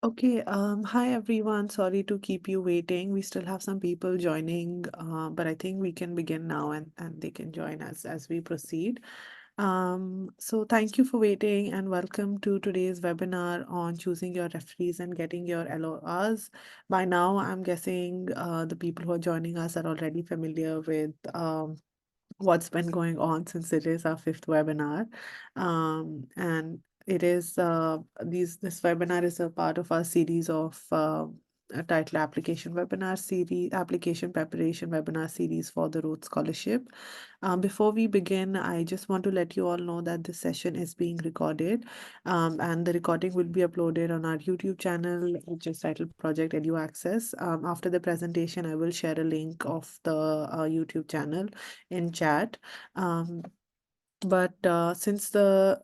Okay, hi everyone. Sorry to keep you waiting. We still have some people joining, but I think we can begin now and they can join us as we proceed. So thank you for waiting and welcome to today's webinar on choosing your referees and getting your LORs. By now, I'm guessing the people who are joining us are already familiar with what's been going on since it is our fifth webinar. And it is this webinar is a part of our series of a title application webinar series, application preparation webinar series for the Rhodes Scholarship. Before we begin, I just want to let you all know that this session is being recorded, and the recording will be uploaded on our YouTube channel, which is titled Project EduAccess. After the presentation, I will share a link of the YouTube channel in chat. Um, but since the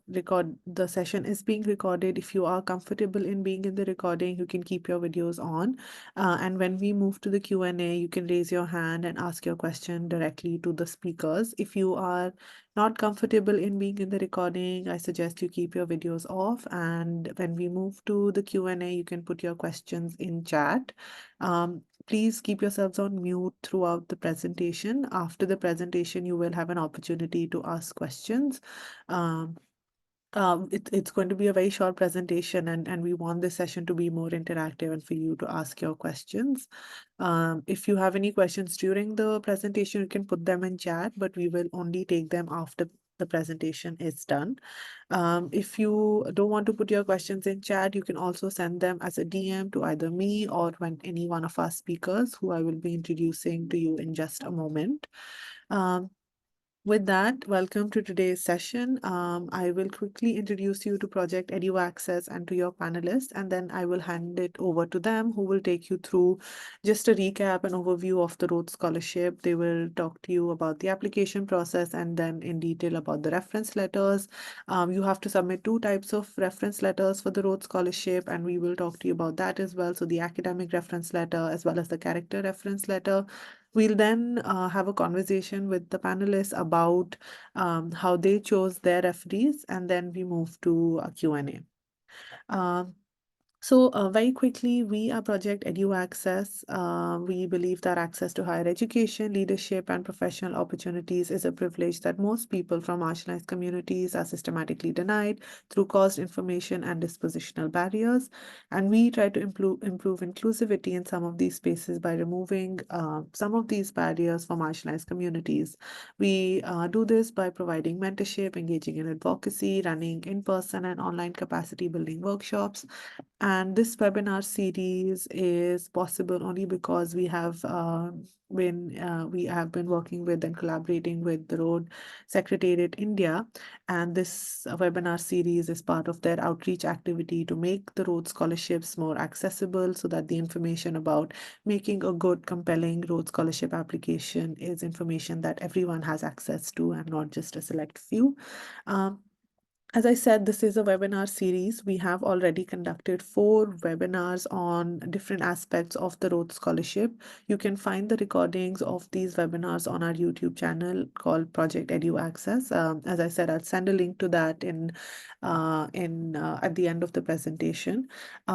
session is being recorded, if you are comfortable in being in the recording, you can keep your videos on. And when we move to the Q&A, you can raise your hand and ask your question directly to the speakers. If you are not comfortable in being in the recording, I suggest you keep your videos off. And when we move to the Q&A, you can put your questions in chat. Please keep yourselves on mute throughout the presentation. After the presentation, you will have an opportunity to ask questions. Um, it's going to be a very short presentation, and we want this session to be more interactive and for you to ask your questions. If you have any questions during the presentation, you can put them in chat, but we will only take them after the presentation is done. If you don't want to put your questions in chat, you can also send them as a DM to either me or when any one of our speakers who I will be introducing to you in just a moment. Um, with that, welcome to today's session. I will quickly introduce you to Project EduAccess and to your panelists, and then I will hand it over to them, who will take you through just a recap and overview of the Rhodes Scholarship. They will talk to you about the application process and then in detail about the reference letters. You have to submit two types of reference letters for the Rhodes Scholarship, and we will talk to you about that as well. So the academic reference letter as well as the character reference letter. We'll then have a conversation with the panelists about how they chose their referees, and then we move to a Q&A. Very quickly, we are Project EduAccess. We believe that access to higher education, leadership, and professional opportunities is a privilege that most people from marginalized communities are systematically denied through caused information and dispositional barriers. And we try to improve inclusivity in some of these spaces by removing some of these barriers for marginalized communities. We do this by providing mentorship, engaging in advocacy, running in-person and online capacity building workshops, and this webinar series is possible only because we have been working with and collaborating with the Rhodes Secretariat India, and this webinar series is part of their outreach activity to make the Rhodes scholarships more accessible, so that the information about making a good, compelling Rhodes scholarship application is information that everyone has access to and not just a select few. Um, as I said, this is a webinar series. We have already conducted 4 webinars on different aspects of the Rhodes Scholarship. You can find the recordings of these webinars on our YouTube channel called Project EduAccess. As I said, I'll send a link to that in at the end of the presentation.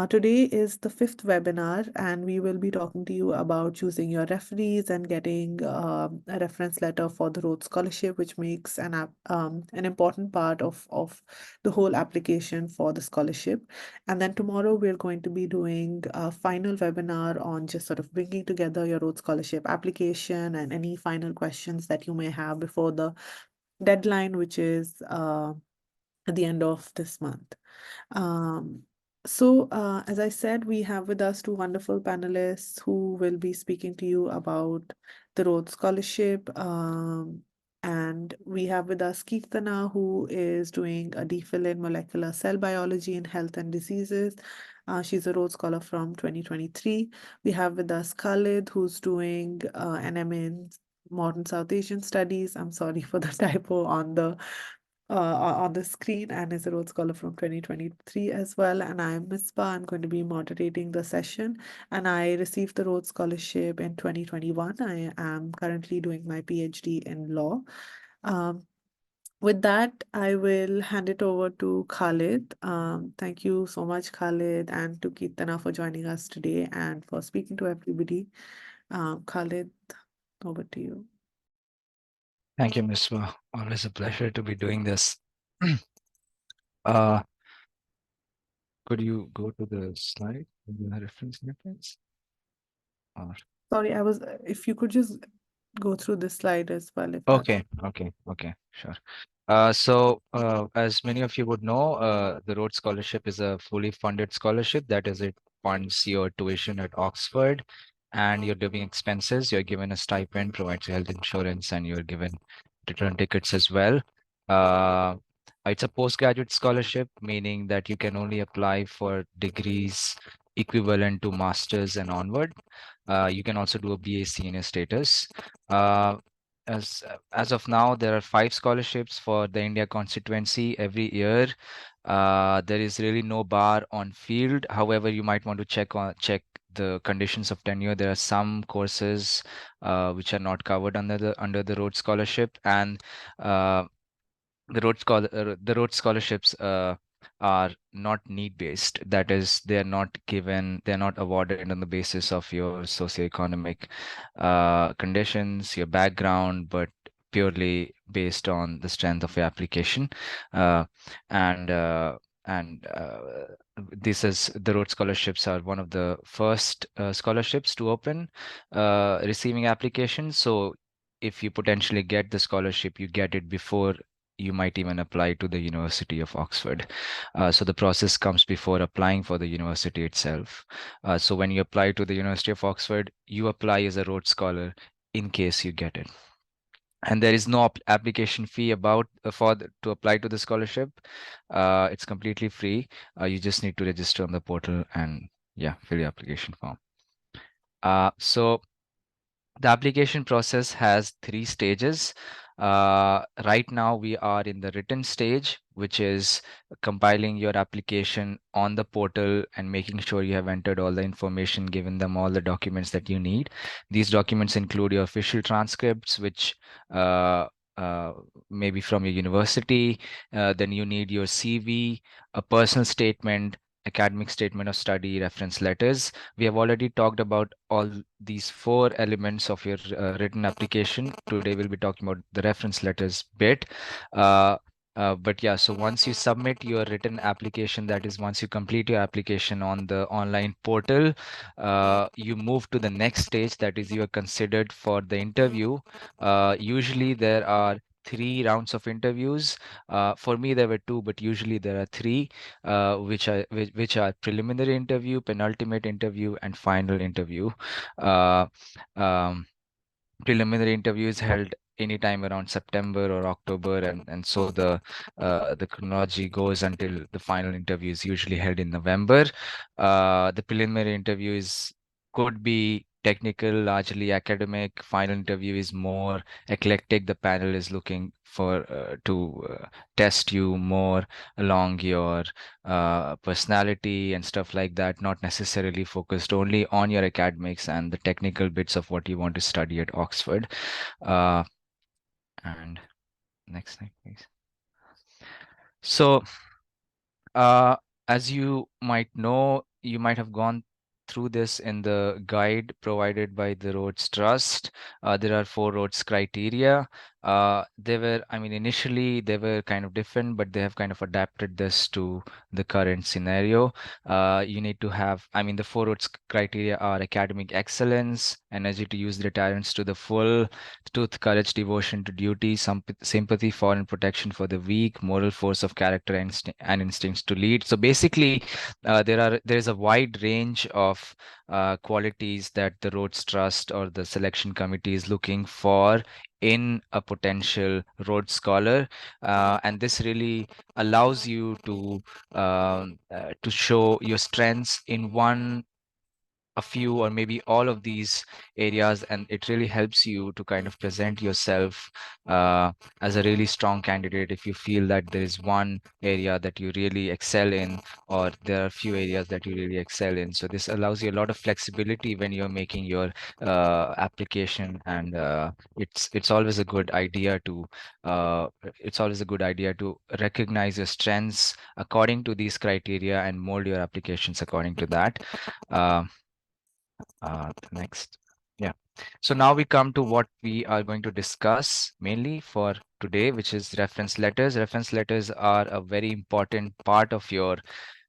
Today is the 5th webinar, and we will be talking to you about choosing your referees and getting a reference letter for the Rhodes Scholarship, which makes an important part of the whole application for the scholarship. And then tomorrow we're going to be doing a final webinar on just sort of bringing together your Rhodes Scholarship application and any final questions that you may have before the deadline, which is at the end of this month. Um, as I said, we have with us 2 wonderful panelists who will be speaking to you about the Rhodes Scholarship. And we have with us Keertana, who is doing a DPhil in molecular cell biology in health and diseases. She's a Rhodes Scholar from 2023. We have with us Khalid, who's doing an MA in Modern South Asian Studies. I'm sorry for the typo on the screen, and is a Rhodes Scholar from 2023 as well. And I'm Mispa. I'm going to be moderating the session. And I received the Rhodes Scholarship in 2021. I am currently doing my PhD in law. Um, With that, I will hand it over to Khalid. Thank you so much, Khalid, and to Kirtana for joining us today and for speaking to everybody. Khalid, over to you. Thank you, Ms. Wa. Always a pleasure to be doing this. uh, could you go to the slide, the reference snippets? Or... Sorry, if you could just go through this slide as well, if that's Okay, sure. As many of you would know, the Rhodes Scholarship is a fully funded scholarship. That is, it funds your tuition at Oxford and your living expenses. You're given a stipend, provides you health insurance, and you're given return tickets as well. Uh, it's a postgraduate scholarship, meaning that you can only apply for degrees equivalent to master's and onward. You can also do a BA senior status. Uh, as of now, there are 5 scholarships for the India constituency every year. There is really no bar on field. However, you might want to check the conditions of tenure. There are some courses which are not covered under the Rhodes Scholarship, and uh, the Rhodes scholarships are not need based. That is, they're not awarded on the basis of your socioeconomic conditions, your background, but purely based on the strength of your application. Uh, and uh, and This is the Rhodes scholarships are one of the first scholarships to open receiving applications. So if you potentially get the scholarship, you get it before you might even apply to the University of Oxford. So the process comes before applying for the university itself. So when you apply to the University of Oxford, you apply as a Rhodes Scholar in case you get it. And there is no application fee to apply to the scholarship. It's completely free. You just need to register on the portal and fill your application form. So the application process has 3 stages. Right now, we are in the written stage, which is compiling your application on the portal and making sure you have entered all the information, given them all the documents that you need. These documents include your official transcripts, which uh, uh, maybe from your university. Then you need your CV, a personal statement, academic statement of study, reference letters. We have already talked about all these 4 elements of your written application. Today we'll be talking about the reference letters bit. So once you submit your written application, that is, once you complete your application on the online portal, you move to the next stage, that is, you are considered for the interview. Usually there are 3 rounds of interviews. For me, there were 2, but usually there are 3, which are preliminary interview, penultimate interview, and final interview. Uh, um, Preliminary interview is held anytime around September or October, and so the chronology goes until the final interview is usually held in November. The preliminary interview could be technical, largely academic. Final interview is more eclectic. The panel is looking for to test you more along your personality and stuff like that, not necessarily focused only on your academics and the technical bits of what you want to study at Oxford. Uh, and next slide, please. So, uh, as you might know, you might have gone through this in the guide provided by the Rhodes Trust. There are 4 Rhodes criteria. Initially they were kind of different, but they have kind of adapted this to the current scenario. You need to have, the 4 Rhodes criteria are academic excellence, energy to use their talents to the full, truth, courage, devotion to duty, sympathy for and protection for the weak, moral force of character and instincts to lead. So basically, there is a wide range of qualities that the Rhodes Trust or the selection committee is looking for in a potential Rhodes Scholar, and this really allows you to show your strengths in one a few or maybe all of these areas, and it really helps you to kind of present yourself as a really strong candidate if you feel that there is one area that you really excel in, or there are a few areas that you really excel in. So this allows you a lot of flexibility when you're making your application, and it's always a good idea to uh, it's always a good idea to recognize your strengths according to these criteria and mold your applications according to that. Uh, Next. Yeah. So now we come to what we are going to discuss mainly for today, which is reference letters. Reference letters are a very important part of your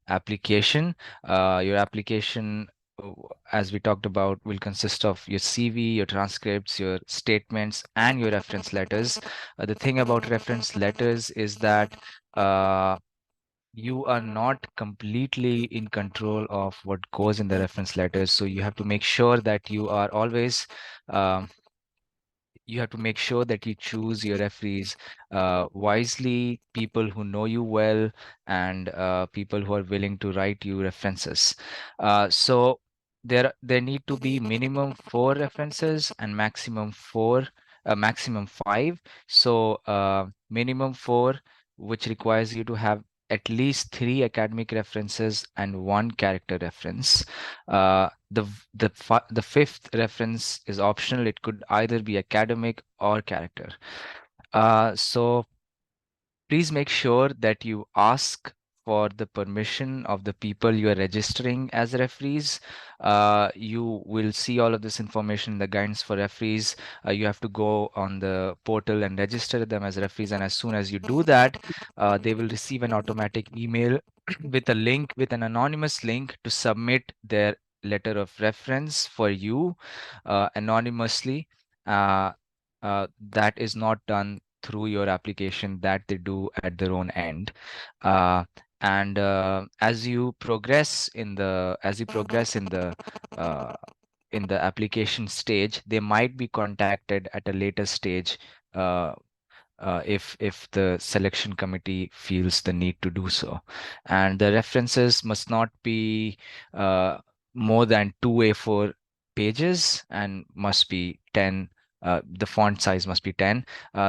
application. Your application, as we talked about, will consist of your CV, your transcripts, your statements, and your reference letters. The thing about reference letters is that you are not completely in control of what goes in the reference letters. So you have to make sure that um, you have to make sure that you choose your referees wisely, people who know you well, and people who are willing to write you references. So there need to be minimum 4 references and maximum 5. So minimum 4, which requires you to have at least 3 academic references and 1 character reference. The fifth reference is optional. It could either be academic or character. So please make sure that you ask for the permission of the people you are registering as referees. You will see all of this information in the guidance for referees. You have to go on the portal and register them as referees. And as soon as you do that, they will receive an automatic email with a link, with an anonymous link to submit their letter of reference for you anonymously. Uh, that is not done through your application, that they do at their own end. And as you progress uh, in the application stage, they might be contacted at a later stage uh, if the selection committee feels the need to do so. And the references must not be uh, more than 2 A4 pages and must be 10. The font size must be 10.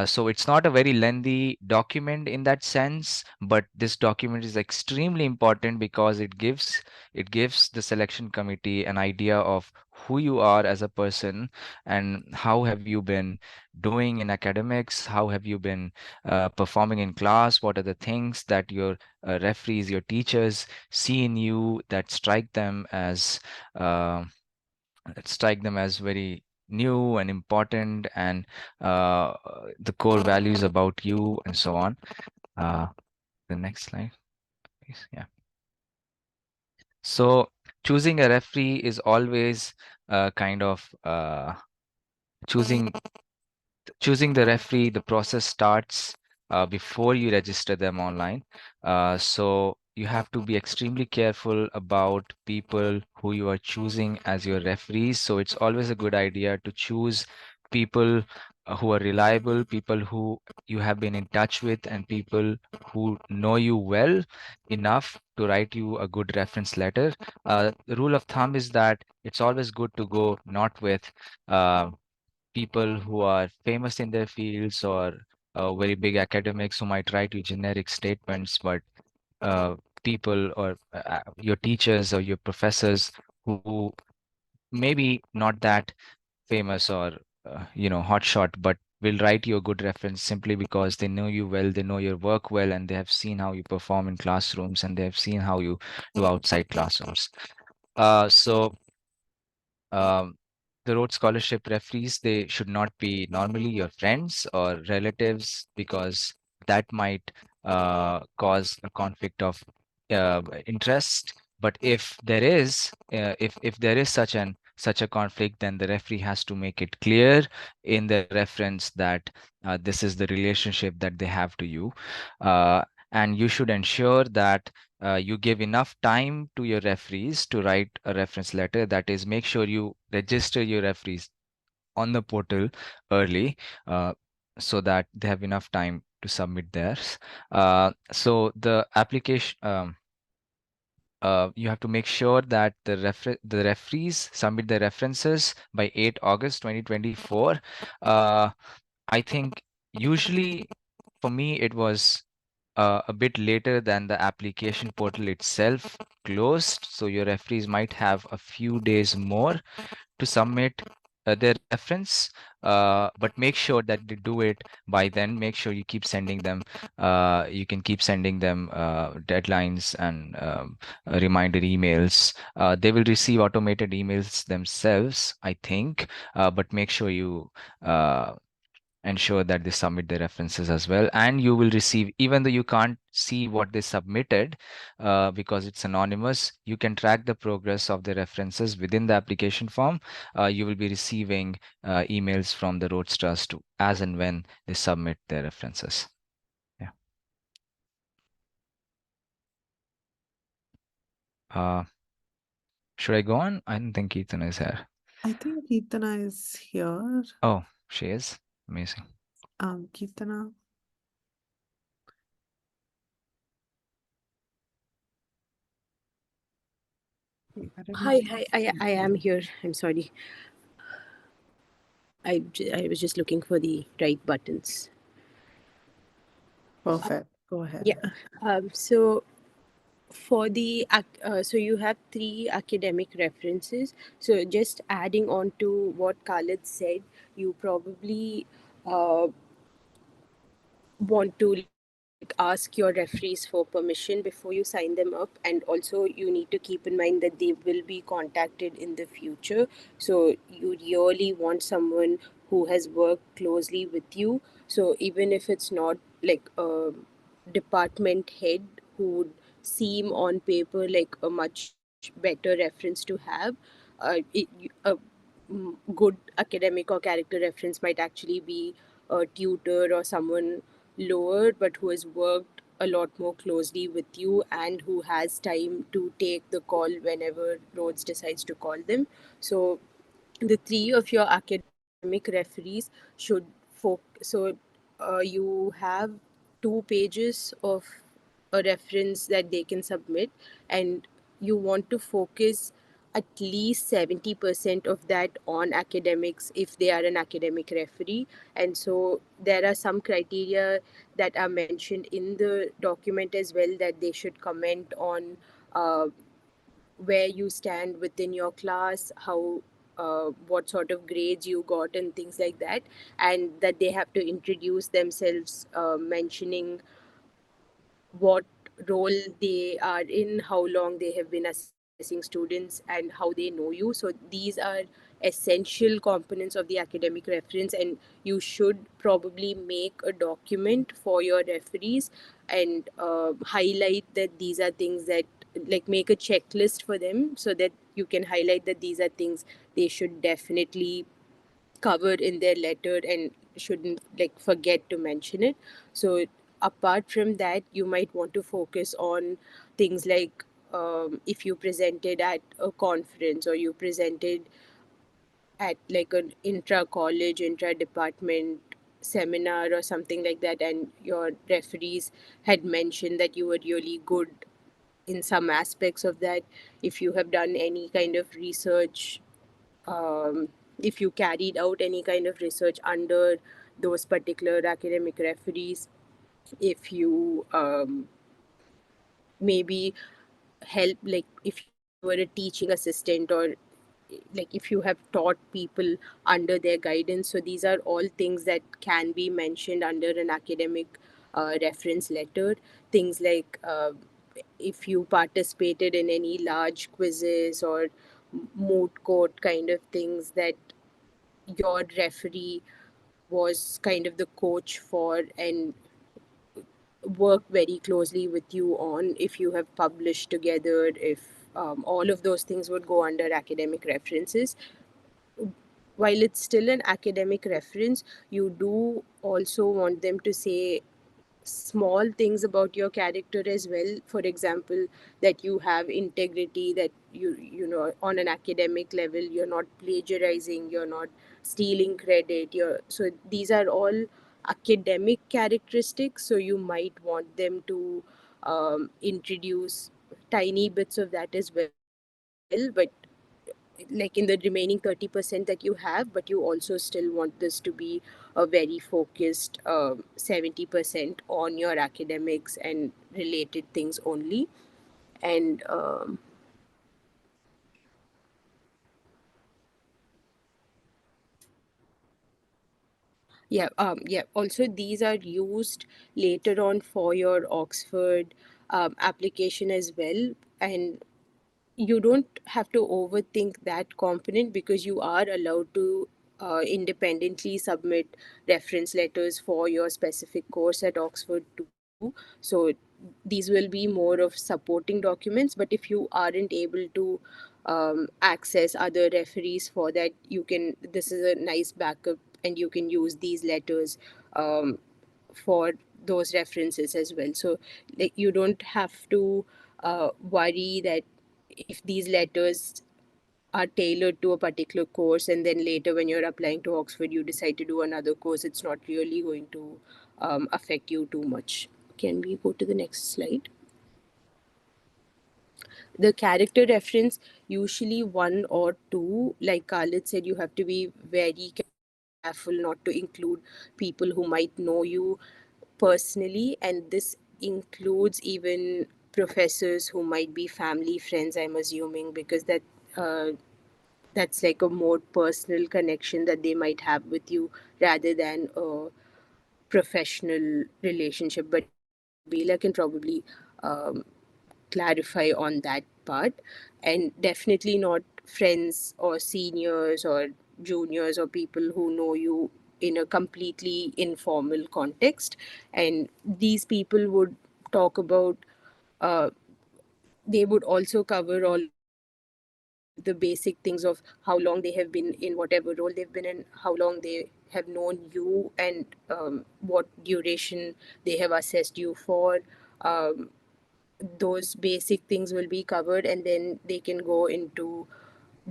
So it's not a very lengthy document in that sense, but this document is extremely important because it gives the selection committee an idea of who you are as a person and how have you been doing in academics, how have you been performing in class, what are the things that your referees, your teachers see in you uh, that strike them as very new and important, and uh, the core values about you and so on. uh, the next slide, please. Yeah. So choosing a referee is always kind of choosing choosing the referee, the process starts before you register them online. So you have to be extremely careful about people who you are choosing as your referees. So it's always a good idea to choose people who are reliable, people who you have been in touch with, and people who know you well enough to write you a good reference letter. The rule of thumb is that it's always good to go not with uh, people who are famous in their fields or very big academics who might write you generic statements, but uh, people or your teachers or your professors who maybe not that famous or hotshot, but will write you a good reference simply because they know you well, they know your work well, and they have seen how you perform in classrooms, and they have seen how you do outside classrooms. So um, the Rhodes Scholarship referees, they should not be normally your friends or relatives because that might cause a conflict of interest. But if there is such a conflict, then the referee has to make it clear in the reference that this is the relationship that they have to you, uh, and you should ensure that you give enough time to your referees to write a reference letter. That is, make sure you register your referees on the portal early uh, so that they have enough time to submit theirs. So the application, you have to make sure that the referees submit their references by 8 August 2024. Uh, I think usually for me it was a bit later than the application portal itself closed, so your referees might have a few days more to submit their reference, but make sure that they do it by then. Make sure you keep sending them. You can keep sending them deadlines and reminder emails. They will receive automated emails themselves, I think, but make sure you ensure that they submit their references as well. And you will receive, even though you can't see what they submitted because it's anonymous, you can track the progress of the references within the application form. You will be receiving emails from the Rhodes Trust as and when they submit their references. Yeah. Uh, should I go on? I don't think Ethan is here. I think Kirtana is here. Oh, she is. Amazing. Kirtana, I don't know Hi, if hi, I am here. I'm sorry. I was just looking for the right buttons. perfect. Go Yeah. ahead. So for the so you have three academic references. So just adding on to what Khalid said, you probably uh, want to like ask your referees for permission before you sign them up, and also you need to keep in mind that they will be contacted in the future, so you really want someone who has worked closely with you. So even if it's not like a department head who would seem on paper like a much better reference to have, a good academic or character reference might actually be a tutor or someone lower but who has worked a lot more closely with you and who has time to take the call whenever Rhodes decides to call them. So the three of your academic referees should you have 2 pages of a reference that they can submit, and you want to focus at least 70% of that on academics if they are an academic referee. And so there are some criteria that are mentioned in the document as well, that they should comment on uh, where you stand within your class, how what sort of grades you got and things like that, and that they have to introduce themselves, mentioning what role they are in, how long they have been assessing students, and how they know you. So these are essential components of the academic reference, and you should probably make a document for your referees and highlight that these are things that, like, make a checklist for them so that you can highlight that these are things they should definitely cover in their letter and shouldn't like forget to mention it. So apart from that, you might want to focus on things like, if you presented at a conference or you presented at like an intra college, intra department seminar or something like that, and your referees had mentioned that you were really good in some aspects of that. If you have done any kind of research, um, if you carried out any kind of research under those particular academic referees, if you maybe help, like if you were a teaching assistant, or like if you have taught people under their guidance. So these are all things that can be mentioned under an academic reference letter. Things like, if you participated in any large quizzes or moot court kind of things that your referee was kind of the coach for and work very closely with you on, if you have published together, if all of those things would go under academic references. While it's still an academic reference, you do also want them to say small things about your character as well. For example, that you have integrity, that you know, on an academic level you're not plagiarizing, you're not stealing credit, you're so these are all academic characteristics. So you might want them to introduce tiny bits of that as well, but like in the remaining 30% that you have, but you also still want this to be a very focused 70% on your academics and related things only. And yeah. Also, these are used later on for your Oxford application as well. And you don't have to overthink that component, because you are allowed to independently submit reference letters for your specific course at Oxford too. So these will be more of supporting documents, but if you aren't able to access other referees for that, you can, this is a nice backup, and you can use these letters um, for those references as well. So like you don't have to worry that if these letters are tailored to a particular course, and then later when you're applying to Oxford you decide to do another course, it's not really going to affect you too much. Can we go to the next slide? The character reference, usually one or two. Like Khalid said, you have to be very careful not to include people who might know you personally, and this includes even professors who might be family friends, I'm assuming, because uh, that's like a more personal connection that they might have with you rather than a professional relationship. But Nabila can probably um, clarify on that part. And definitely not friends or seniors or juniors or people who know you in a completely informal context. And these people would talk about uh, they would also cover all of the basic things of how long they have been in whatever role they've been in, how long they have known you, and what duration they have assessed you for. Um, those basic things will be covered, and then they can go into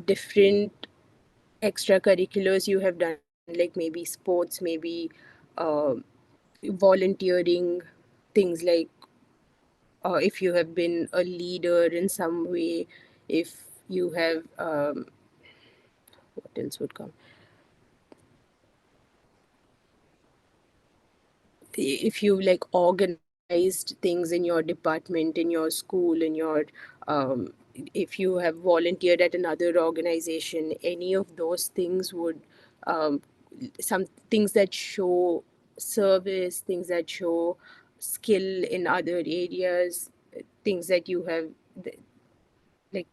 different extracurriculars you have done, like maybe sports, maybe uh, volunteering, things like if you have been a leader in some way, if you have what else would come, if you like organized things in your department, in your school, in your um, if you have volunteered at another organization, any of those things would um, some things that show service, things that show skill in other areas, things that you have like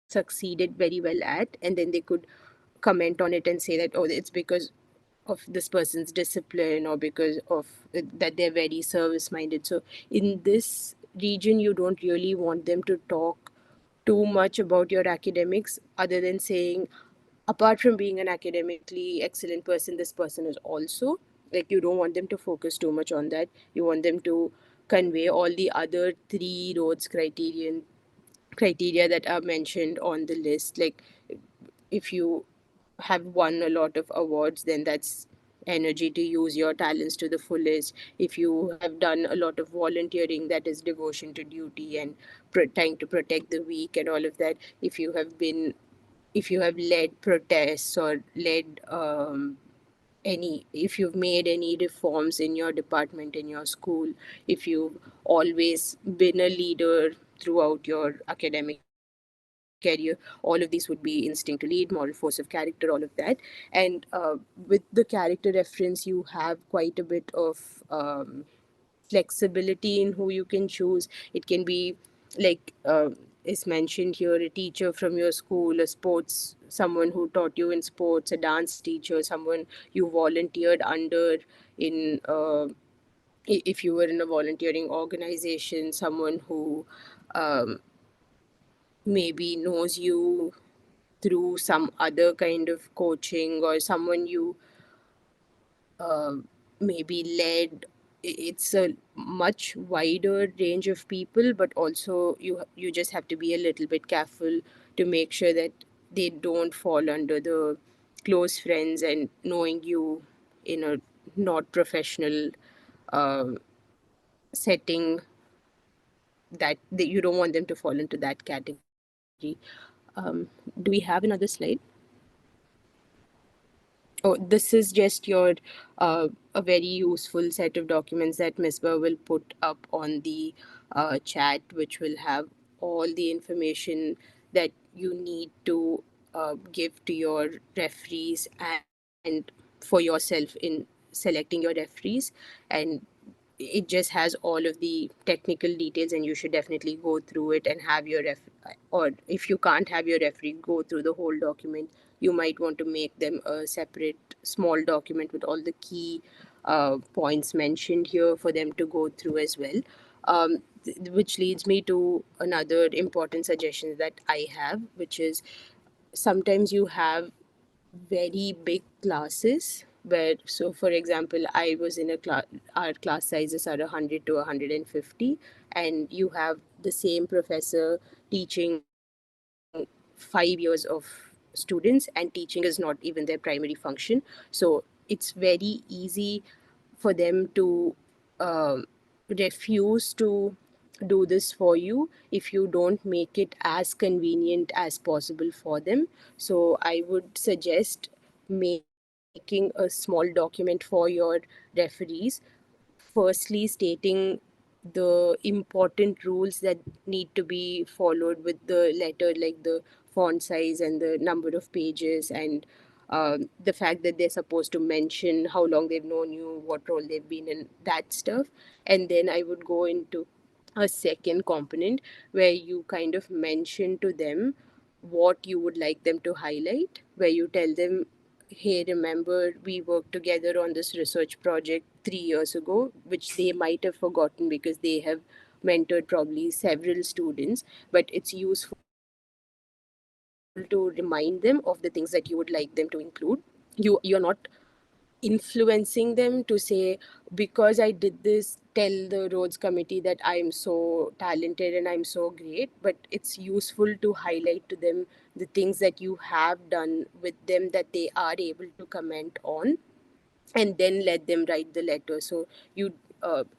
succeeded very well at, and then they could comment on it and say that, oh, it's because of this person's discipline, or because of that they're very service minded. So in this region you don't really want them to talk too much about your academics, other than saying, apart from being an academically excellent person, this person is also, like, you don't want them to focus too much on that. You want them to convey all the other three Rhodes criteria that are mentioned on the list. Like, if you have won a lot of awards, then that's energy to use your talents to the fullest. If you have done a lot of volunteering, that is devotion to duty and trying to protect the weak and all of that. If you have led protests or led if you've made any reforms in your department, in your school, if you've always been a leader throughout your academic career, all of these would be instinct to lead, moral force of character, all of that. And with the character reference, you have quite a bit of flexibility in who you can choose. It can be like is mentioned here, a teacher from your school, a sports, someone who taught you in sports, a dance teacher, someone you volunteered under in if you were in a volunteering organization, someone who um, maybe knows you through some other kind of coaching, or someone you uh, maybe led. It's a much wider range of people, but also you just have to be a little bit careful to make sure that they don't fall under the close friends and knowing you in a not professional um setting that you don't want them to fall into that category. Do we have another slide? Oh, this is just your a very useful set of documents that Misbah will put up on the chat, which will have all the information that you need to give to your referees and for yourself in selecting your referees. And it just has all of the technical details, and you should definitely go through it and have your or if you can't have your referee go through the whole document, you might want to make them a separate small document with all the key points mentioned here for them to go through as well. Which leads me to another important suggestion that I have, which is sometimes you have very big classes where, so for example, I was in a class, our class sizes are 100 to 150, and you have the same professor teaching 5 years of students, and teaching is not even their primary function. So it's very easy for them to refuse to do this for you if you don't make it as convenient as possible for them. So I would suggest making a small document for your referees, firstly stating the important rules that need to be followed with the letter, like the font size and the number of pages, and the fact that they're supposed to mention how long they've known you, what role they've been in, that stuff. And then I would go into a second component where you kind of mention to them what you would like them to highlight, where you tell them, hey, remember we worked together on this research project 3 years ago, which they might have forgotten because they have mentored probably several students, but it's useful to remind them of the things that you would like them to include. You're not influencing them to say, because I did this, tell the Rhodes committee that I'm so talented and I'm so great. But it's useful to highlight to them the things that you have done with them that they are able to comment on, and then let them write the letter. So you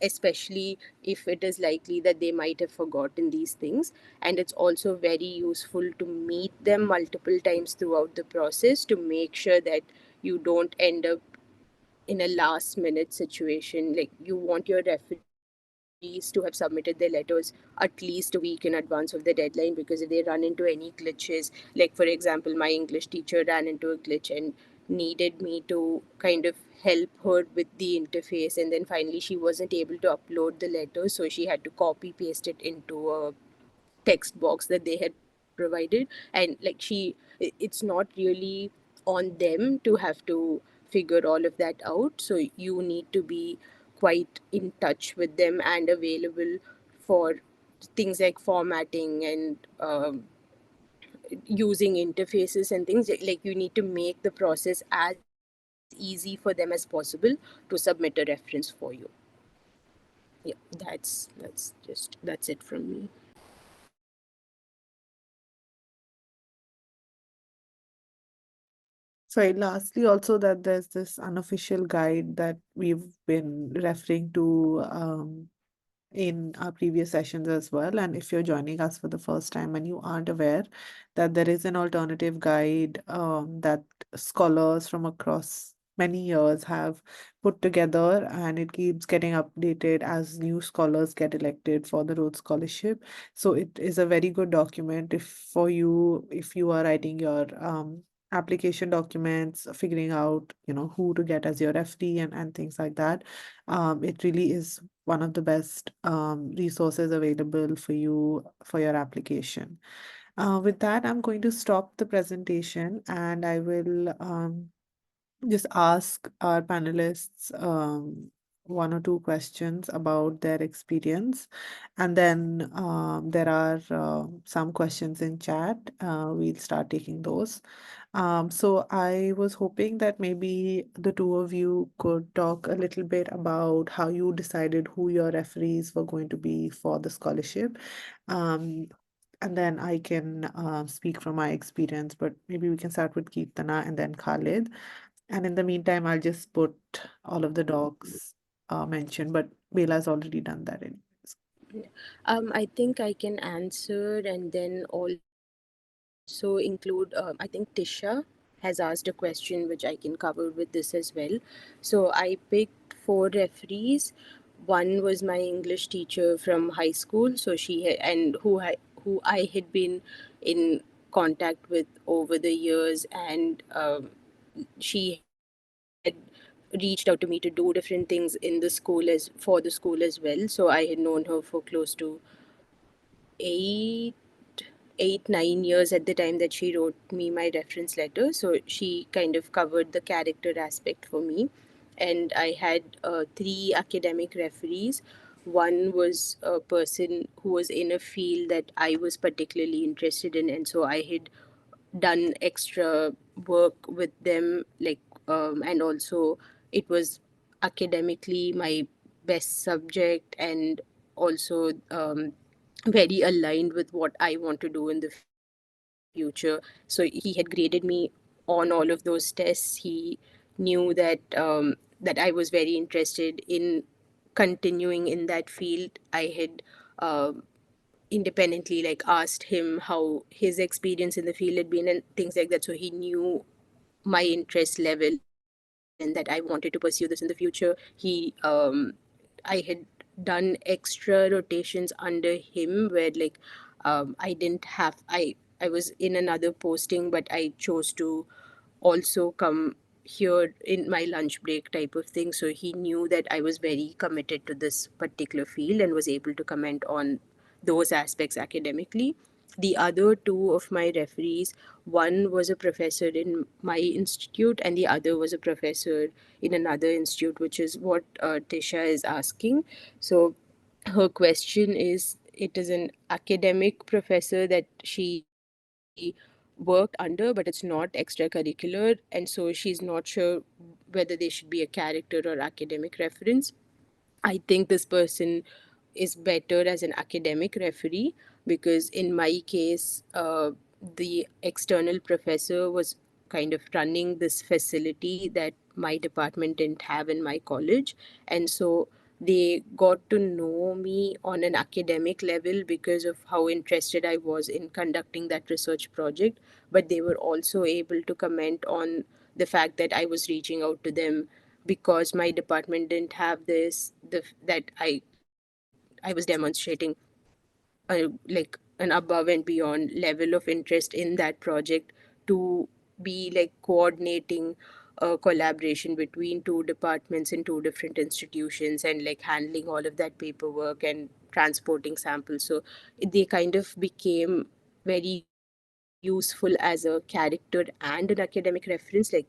especially if it is likely that they might have forgotten these things. And it's also very useful to meet them multiple times throughout the process to make sure that you don't end up in a last minute situation. Like, you want your referees to have submitted their letters at least a week in advance of the deadline, because if they run into any glitches, like for example my English teacher ran into a glitch and needed me to kind of help her with the interface, and then finally she wasn't able to upload the letter, so she had to copy paste it into a text box that they had provided. And like, it's not really on them to have to figure all of that out. So you need to be quite in touch with them and available for things like formatting and using interfaces and things. Like, you need to make the process as easy for them as possible to submit a reference for you. Yeah, that's it from me. Sorry, lastly, also that there's this unofficial guide that we've been referring to in our previous sessions as well. And if you're joining us for the first time and you aren't aware that there is an alternative guide that scholars from across many years have put together, and it keeps getting updated as new scholars get elected for the Rhodes Scholarship. So it is a very good document if for you, if you are writing your application documents, figuring out, who to get as your FD and things like that. It really is one of the best resources available for you for your application. With that, I'm going to stop the presentation, and I will just ask our panelists one or two questions about their experience. And then there are some questions in chat. We'll start taking those. So I was hoping that maybe the two of you could talk a little bit about how you decided who your referees were going to be for the scholarship. Um, and then I can speak from my experience, but maybe we can start with Kirtana and then Khalid. And in the meantime, I'll just put all of the docs mentioned, but Bela's already done that anyways. I think I can answer and then also include. I think Tisha has asked a question which I can cover with this as well. So I picked 4 referees. One was my English teacher from high school, so who I had been in contact with over the years, and she had reached out to me to do different things in the school as for the school as well. So I had known her for close to eight 8 9 years at the time that she wrote me my reference letter. So she kind of covered the character aspect for me. And I had 3 academic referees. One was a person who was in a field that I was particularly interested in, and so I had done extra work with them, like, and also it was academically my best subject, and also very aligned with what I want to do in the future. So he had graded me on all of those tests. He knew that I was very interested in continuing in that field. I had independently like asked him how his experience in the field had been and things like that, so he knew my interest level and that I wanted to pursue this in the future. I had done extra rotations under him where, like, I didn't have I was in another posting, but I chose to also come here in my lunch break type of thing. So he knew that I was very committed to this particular field and was able to comment on those aspects academically. The other two of my referees, one was a professor in my institute, and the other was a professor in another institute, which is what Tisha is asking. So her question is, it is an academic professor that she worked under, but it's not extracurricular, and so she's not sure whether they should be a character or academic reference. I think this person is better as an academic referee, because in my case, the external professor was kind of running this facility that my department didn't have in my college. And so they got to know me on an academic level because of how interested I was in conducting that research project. But they were also able to comment on the fact that I was reaching out to them because my department didn't have this, that I was demonstrating like an above and beyond level of interest in that project to be like coordinating a collaboration between two departments in two different institutions, and like handling all of that paperwork and transporting samples. So they kind of became very useful as a character and an academic reference. Like,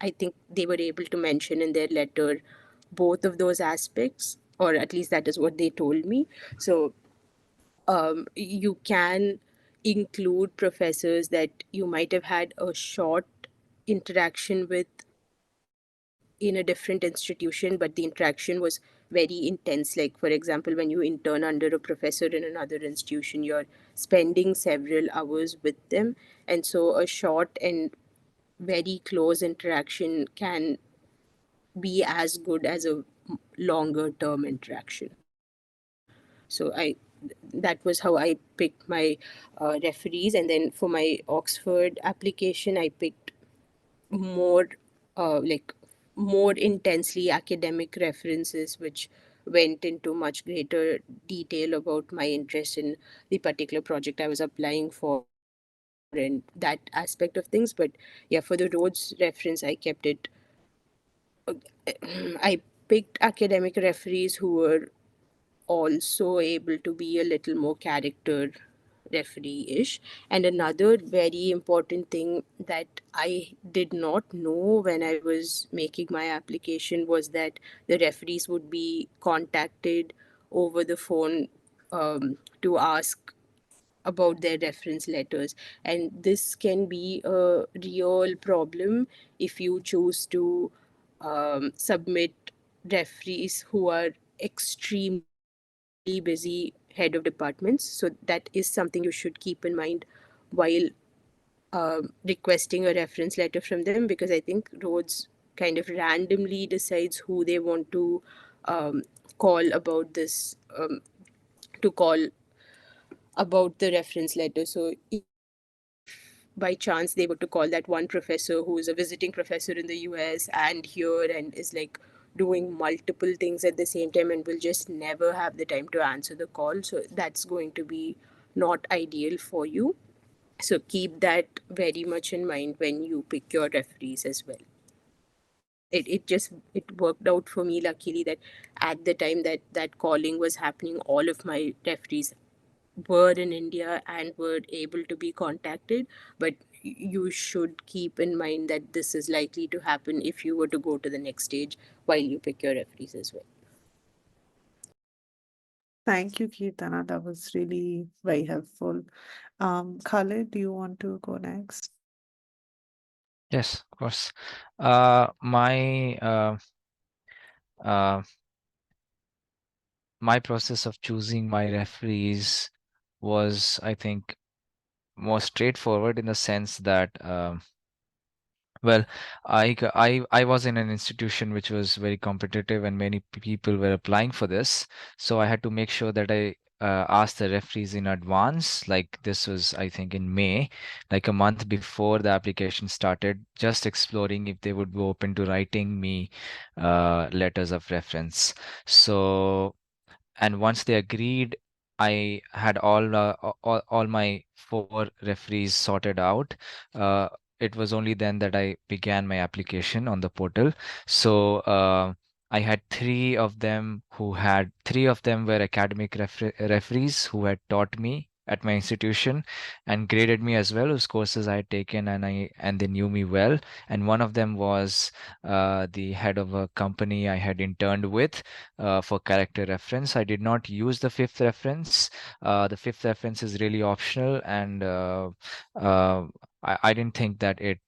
I think they were able to mention in their letter both of those aspects, or at least that is what they told me. So you can include professors that you might have had a short interaction with in a different institution, but the interaction was very intense. Like, for example, when you intern under a professor in another institution, you're spending several hours with them. And so a short and very close interaction can be as good as a longer term interaction. So that was how I picked my referees. And then for my Oxford application, I picked more like more intensely academic references, which went into much greater detail about my interest in the particular project I was applying for and that aspect of things. But yeah, for the Rhodes reference, I kept it I picked academic referees who were also able to be a little more character referee-ish. And another very important thing that I did not know when I was making my application was that the referees would be contacted over the phone to ask about their reference letters. And this can be a real problem if you choose to submit referees who are extremely busy head of departments. So that is something you should keep in mind while requesting a reference letter from them, because I think Rhodes kind of randomly decides who they want to call about this to call about the reference letter. So if by chance they were to call that one professor who is a visiting professor in the US and here and is like doing multiple things at the same time and will just never have the time to answer the call, so that's going to be not ideal for you. So keep that very much in mind when you pick your referees as well. It worked out for me luckily that at the time that that calling was happening, all of my referees were in India and were able to be contacted. But you should keep in mind that this is likely to happen if you were to go to the next stage while you pick your referees as well. Thank you, Kirtana. That was really very helpful. Khalid, do you want to go next? Yes, of course. Uh, my process of choosing my referees was, I think, more straightforward in the sense that well, I was in an institution which was very competitive and many people were applying for this. So I had to make sure that I asked the referees in advance. Like this was, I think, in May, like a month before the application started, just exploring if they would be open to writing me letters of reference. So and once they agreed, I had all my four referees sorted out. Uh, it was only then that I began my application on the portal. So I had three of them were academic referees who had taught me at my institution and graded me as well, whose courses I had taken, and they knew me well. And one of them was the head of a company I had interned with for character reference. I did not use the fifth reference. The fifth reference is really optional, and uh, I didn't think that it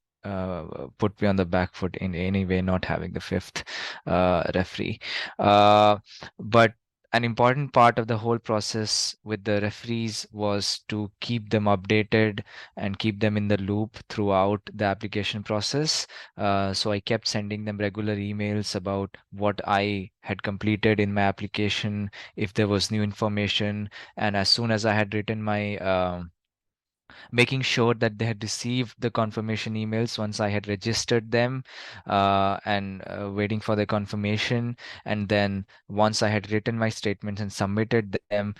put me on the back foot in any way not having the fifth referee. Uh, but an important part of the whole process with the referees was to keep them updated and keep them in the loop throughout the application process. So I kept sending them regular emails about what I had completed in my application, if there was new information, and as soon as I had written my making sure that they had received the confirmation emails once I had registered them, and waiting for the confirmation. And then once I had written my statements and submitted them,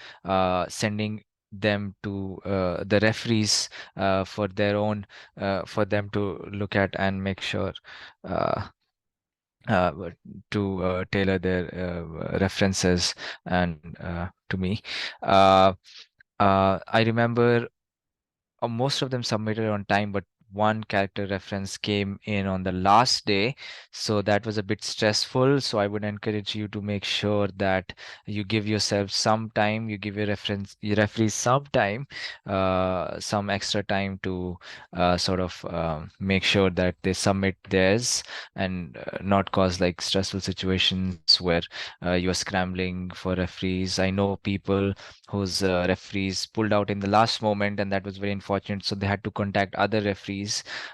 sending them to the referees for them to look at and make sure uh, uh, to tailor their references and to me. Uh, I remember most of them submitted on time, but one character reference came in on the last day. So that was a bit stressful. So I would encourage you to make sure that you give yourself some time, you give your referees some time, some extra time to sort of make sure that they submit theirs and not cause like stressful situations where you're scrambling for referees. I know people whose referees pulled out in the last moment, and that was very unfortunate. So they had to contact other referees.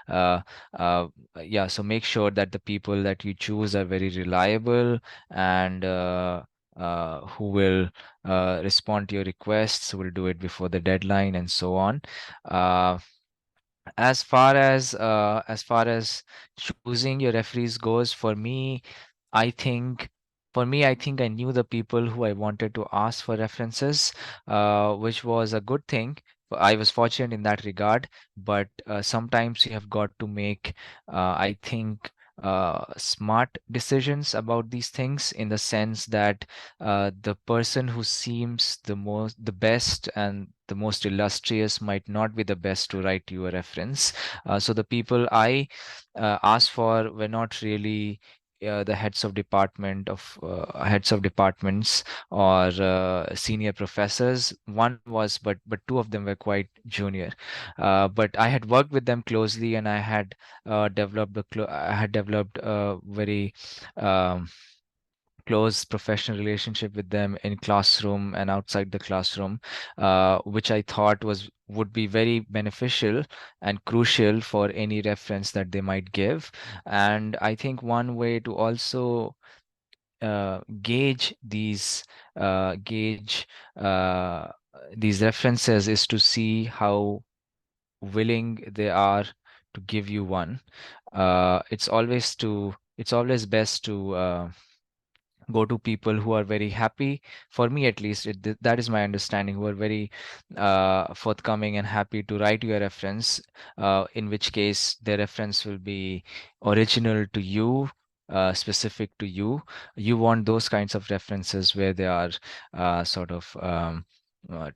Uh, uh, yeah, so make sure that the people that you choose are very reliable and who will respond to your requests, will do it before the deadline, and so on. Uh, as far as choosing your referees goes, I think I knew the people who I wanted to ask for references, which was a good thing. I was fortunate in that regard, but sometimes you have got to make, I think, smart decisions about these things, in the sense that the person who seems the best and the most illustrious might not be the best to write you a reference. So the people I asked for were not really the heads of departments or senior professors. One was, but two of them were quite junior. But I had worked with them closely, and I had developed a very um, close professional relationship with them in classroom and outside the classroom, which I thought would be very beneficial and crucial for any reference that they might give. And I think one way to also gauge uh, these references is to see how willing they are to give you one. It's always best to go to people who are very happy. For me at least, that is my understanding, who are very forthcoming and happy to write your reference, in which case their reference will be original to you, specific to you. You want those kinds of references where they are sort of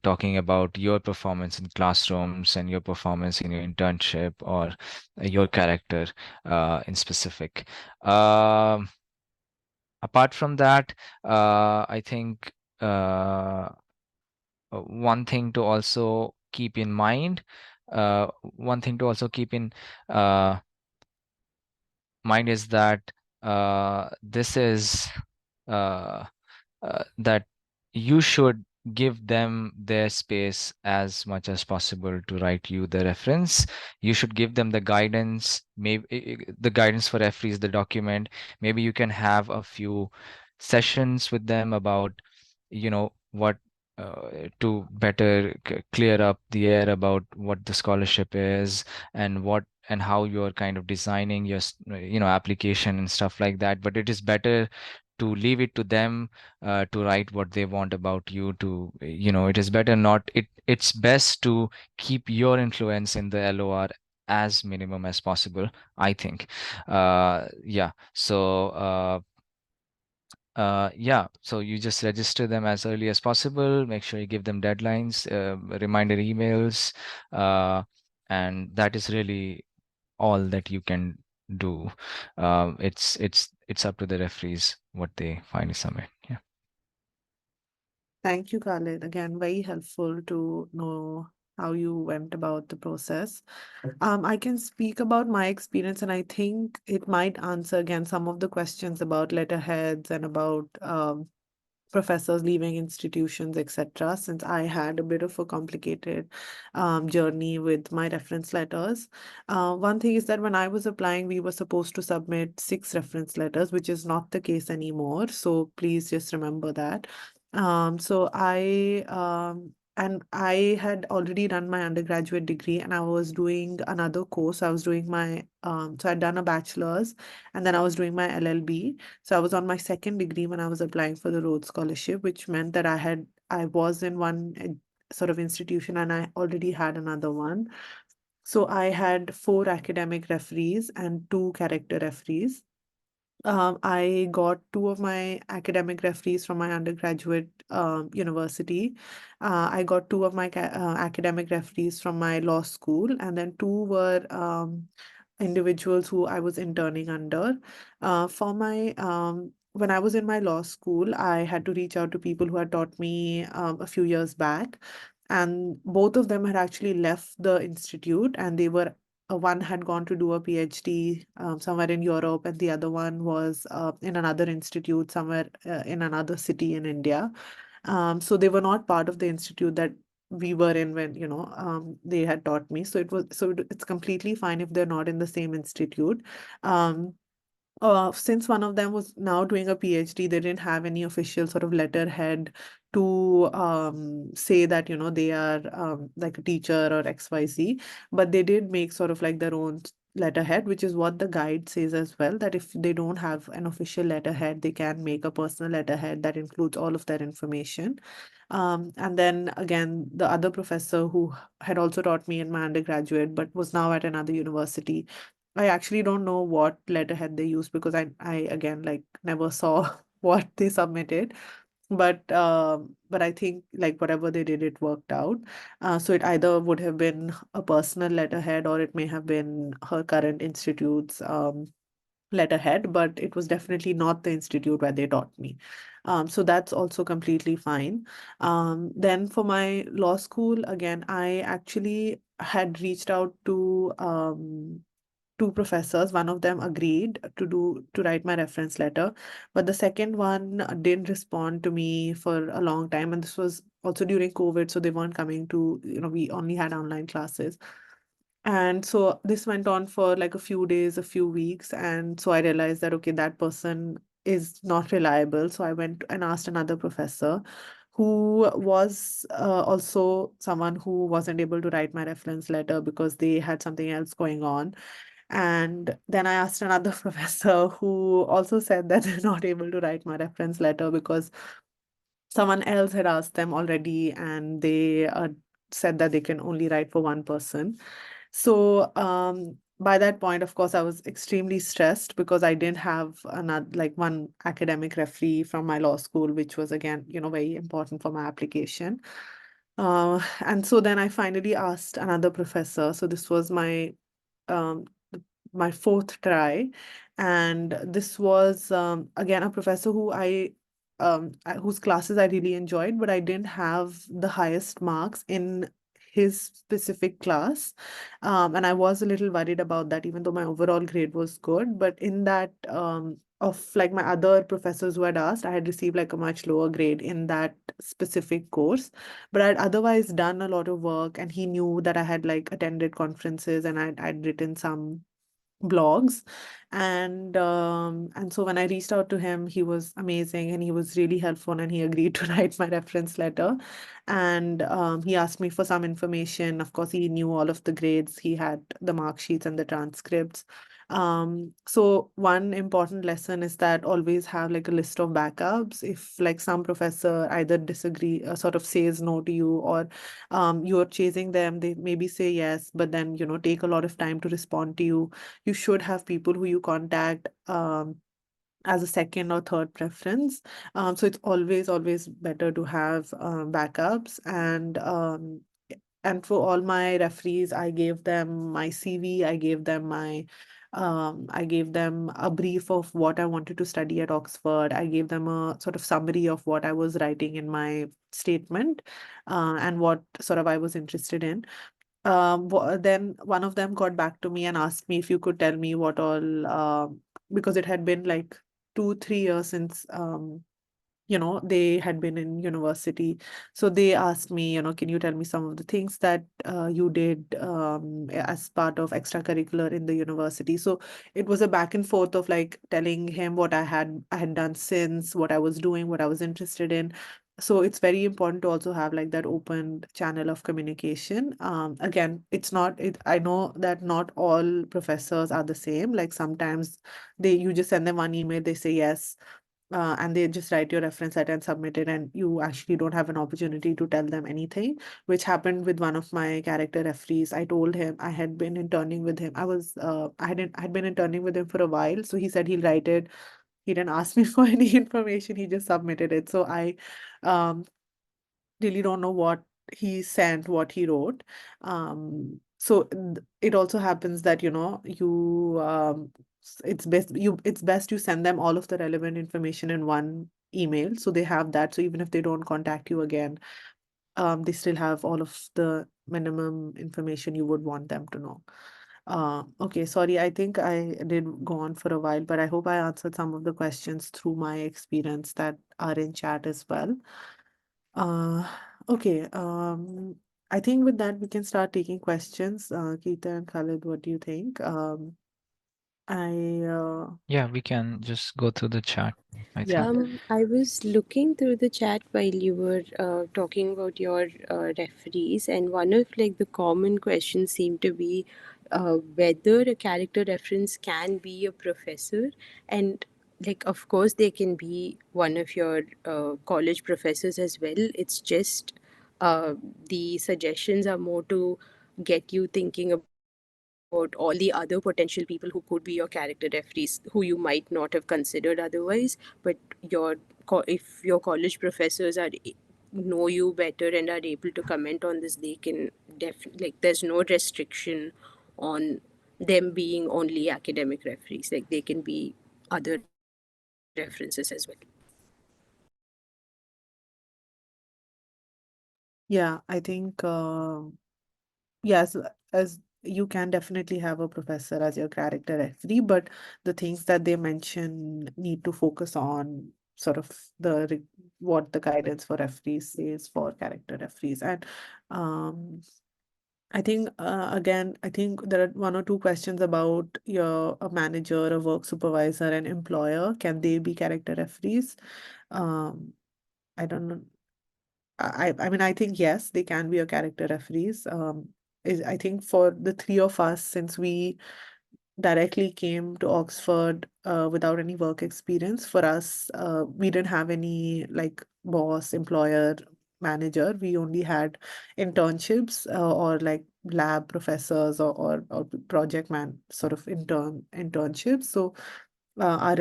talking about your performance in classrooms and your performance in your internship, or your character in specific. Apart from that, I think one thing to also keep in mind, one thing to also keep in uh, mind is that this is uh, that you should give them their space as much as possible to write you the reference. You should give them the guidance, maybe the guidance for referees, the document. Maybe you can have a few sessions with them about, what to better clear up the air about what the scholarship is, and how you're kind of designing your application and stuff like that. But it is better to leave it to them to write what they want about you. It is better not it it's best to keep your influence in the LOR as minimum as possible, I think. Yeah. So you just register them as early as possible. Make sure you give them deadlines, reminder emails, and that is really all that you can do. It's up to the referees what they finally submit. Yeah. Thank you, Khalid. Again, very helpful to know how you went about the process. I can speak about my experience, and I think it might answer again some of the questions about letterheads and about professors leaving institutions, etc., since I had a bit of a complicated journey with my reference letters. One thing is that when I was applying, we were supposed to submit 6 reference letters, which is not the case anymore. So please just remember that. And I had already done my undergraduate degree, and I was doing another course. I was doing so I'd done a bachelor's, and then I was doing my LLB. So I was on my second degree when I was applying for the Rhodes Scholarship, which meant that I was in one sort of institution, and I already had another one. So I had 4 academic referees and 2 character referees. I got 2 of my academic referees from my undergraduate university. I got 2 of my academic referees from my law school, and then 2 were individuals who I was interning under. When I was in my law school, I had to reach out to people who had taught me a few years back, and both of them had actually left the institute, and one had gone to do a PhD somewhere in Europe, and the other one was in another institute somewhere in another city in India. So they were not part of the institute that we were in when they had taught me. It's completely fine if they're not in the same institute. Um, since one of them was now doing a PhD, they didn't have any official sort of letterhead to say that, they are like a teacher or XYZ, but they did make sort of like their own letterhead, which is what the guide says as well, that if they don't have an official letterhead, they can make a personal letterhead that includes all of their information. And then again, the other professor who had also taught me in my undergraduate but was now at another university, I actually don't know what letterhead they used because I again like never saw what they submitted. But I think like whatever they did, it worked out. So it either would have been a personal letterhead or it may have been her current institute's letterhead, but it was definitely not the institute where they taught me. So that's also completely fine. Then for my law school, again, I actually had reached out to 2 professors. One of them agreed to write my reference letter, but the second one didn't respond to me for a long time, and this was also during COVID, so they weren't coming to, we only had online classes. And so this went on for like a few days, a few weeks, and so I realized that okay, that person is not reliable. So I went and asked another professor who was also someone who wasn't able to write my reference letter because they had something else going on. And then I asked another professor who also said that they're not able to write my reference letter because someone else had asked them already, and they said that they can only write for one person. So by that point, of course, I was extremely stressed because I didn't have another like one academic referee from my law school, which was again, very important for my application. And so then I finally asked another professor. So this was um, my fourth try, and this was again a professor whose classes I really enjoyed, but I didn't have the highest marks in his specific class, and I was a little worried about that, even though my overall grade was good. But in that of like my other professors who had asked, I had received like a much lower grade in that specific course, but I'd otherwise done a lot of work, and he knew that I had like attended conferences and I'd written some blogs. And so when I reached out to him, he was amazing and he was really helpful, and he agreed to write my reference letter. And he asked me for some information. Of course, he knew all of the grades, he had the mark sheets and the transcripts. So one important lesson is that always have like a list of backups. If like some professor either disagree, sort of says no to you, or you're chasing them, they maybe say yes, but then take a lot of time to respond to you. You should have people who you contact as a second or third preference. So it's always better to have backups. And for all my referees, I gave them my CV, I gave them a brief of what I wanted to study at Oxford. I gave them a sort of summary of what I was writing in my statement, and what sort of I was interested in. Then one of them got back to me and asked me if you could tell me what all, because it had been like 2, 3 years since they had been in university. So they asked me, can you tell me some of the things that you did as part of extracurricular in the university? So it was a back and forth of like telling him what I had done since, what I was doing, what I was interested in. So it's very important to also have like that open channel of communication. Again, I know that not all professors are the same. Like sometimes you just send them one email, they say yes, and they just write your reference letter and submit it, and you actually don't have an opportunity to tell them anything, which happened with one of my character referees. I told him I had been interning with him. I had been interning with him for a while, so he said he'll write it. He didn't ask me for any information, he just submitted it. So I um really don't know what he sent, what he wrote. It also happens that, it's best you send them all of the relevant information in one email, so they have that. So even if they don't contact you again, they still have all of the minimum information you would want them to know. Okay, sorry, I think I did go on for a while, but I hope I answered some of the questions through my experience that are in chat as well. Uh, okay. I think with that we can start taking questions. Geeta and Khalid, what do you think? I Yeah, we can just go through the chat, I Yeah. think. I was looking through the chat while you were talking about your referees, and one of like the common questions seemed to be whether a character reference can be a professor, and like of course they can be one of your college professors as well. It's just uh, the suggestions are more to get you thinking about all the other potential people who could be your character referees who you might not have considered otherwise. But if your college professors know you better and are able to comment on this, they can like there's no restriction on them being only academic referees. Like they can be other references as well. Yeah, I think yes, as you can definitely have a professor as your character referee, but the things that they mention need to focus on sort of what the guidance for referees says for character referees. And um I think again, I think there are one or two questions about a manager, a work supervisor, and employer. Can they be character referees? Um, I don't know. I mean, I think yes, they can be a character referees. I think for the three of us, since we directly came to Oxford without any work experience. For us, we didn't have any like boss, employer, manager. We only had internships or like lab professors or project man sort of internships. So our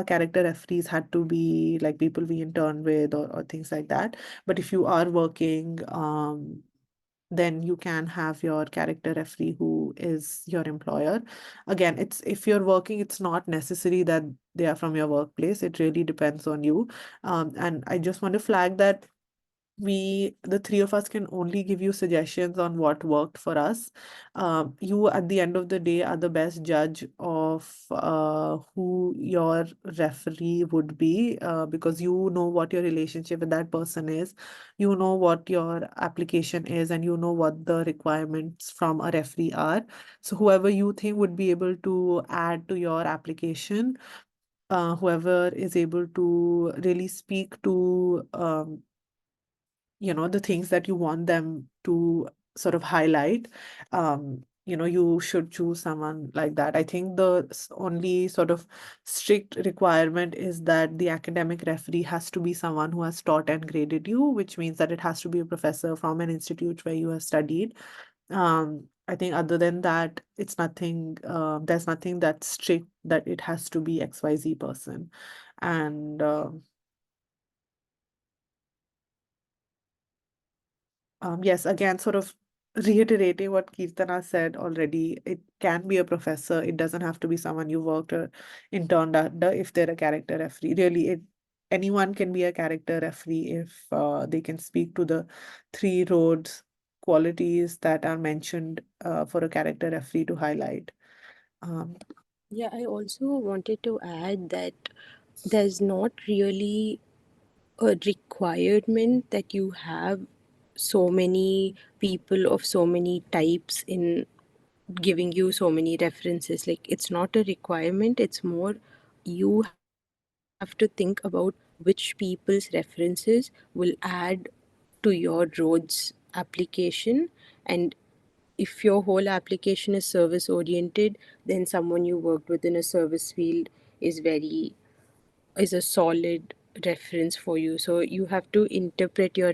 character referees had to be like people we intern with or things like that. But if you are working, then you can have your character referee who is your employer. Again, it's if you're working, it's not necessary that they are from your workplace. It really depends on you. And I just want to flag that the three of us can only give you suggestions on what worked for us. You, at the end of the day, are the best judge of who your referee would be, because you know what your relationship with that person is, you know what your application is, and you know what the requirements from a referee are. So, whoever you think would be able to add to your application, whoever is able to really speak to the things that you want them to sort of highlight, you should choose someone like that. I think the only sort of strict requirement is that the academic referee has to be someone who has taught and graded you, which means that it has to be a professor from an institute where you have studied. I think other than that, there's nothing that's strict that it has to be XYZ person. And yes, again, sort of reiterating what Kirtana said already, it can be a professor. It doesn't have to be someone you worked or interned under if they're a character referee. Really, anyone can be a character referee if they can speak to the three roads qualities that are mentioned for a character referee to highlight. Um, Yeah, I also wanted to add that there's not really a requirement that you have so many people of so many types in giving you so many references. Like, it's not a requirement, it's more you have to think about which people's references will add to your Rhodes application. And if your whole application is service oriented, then someone you worked with in a service field is very is a solid reference for you. So you have to interpret your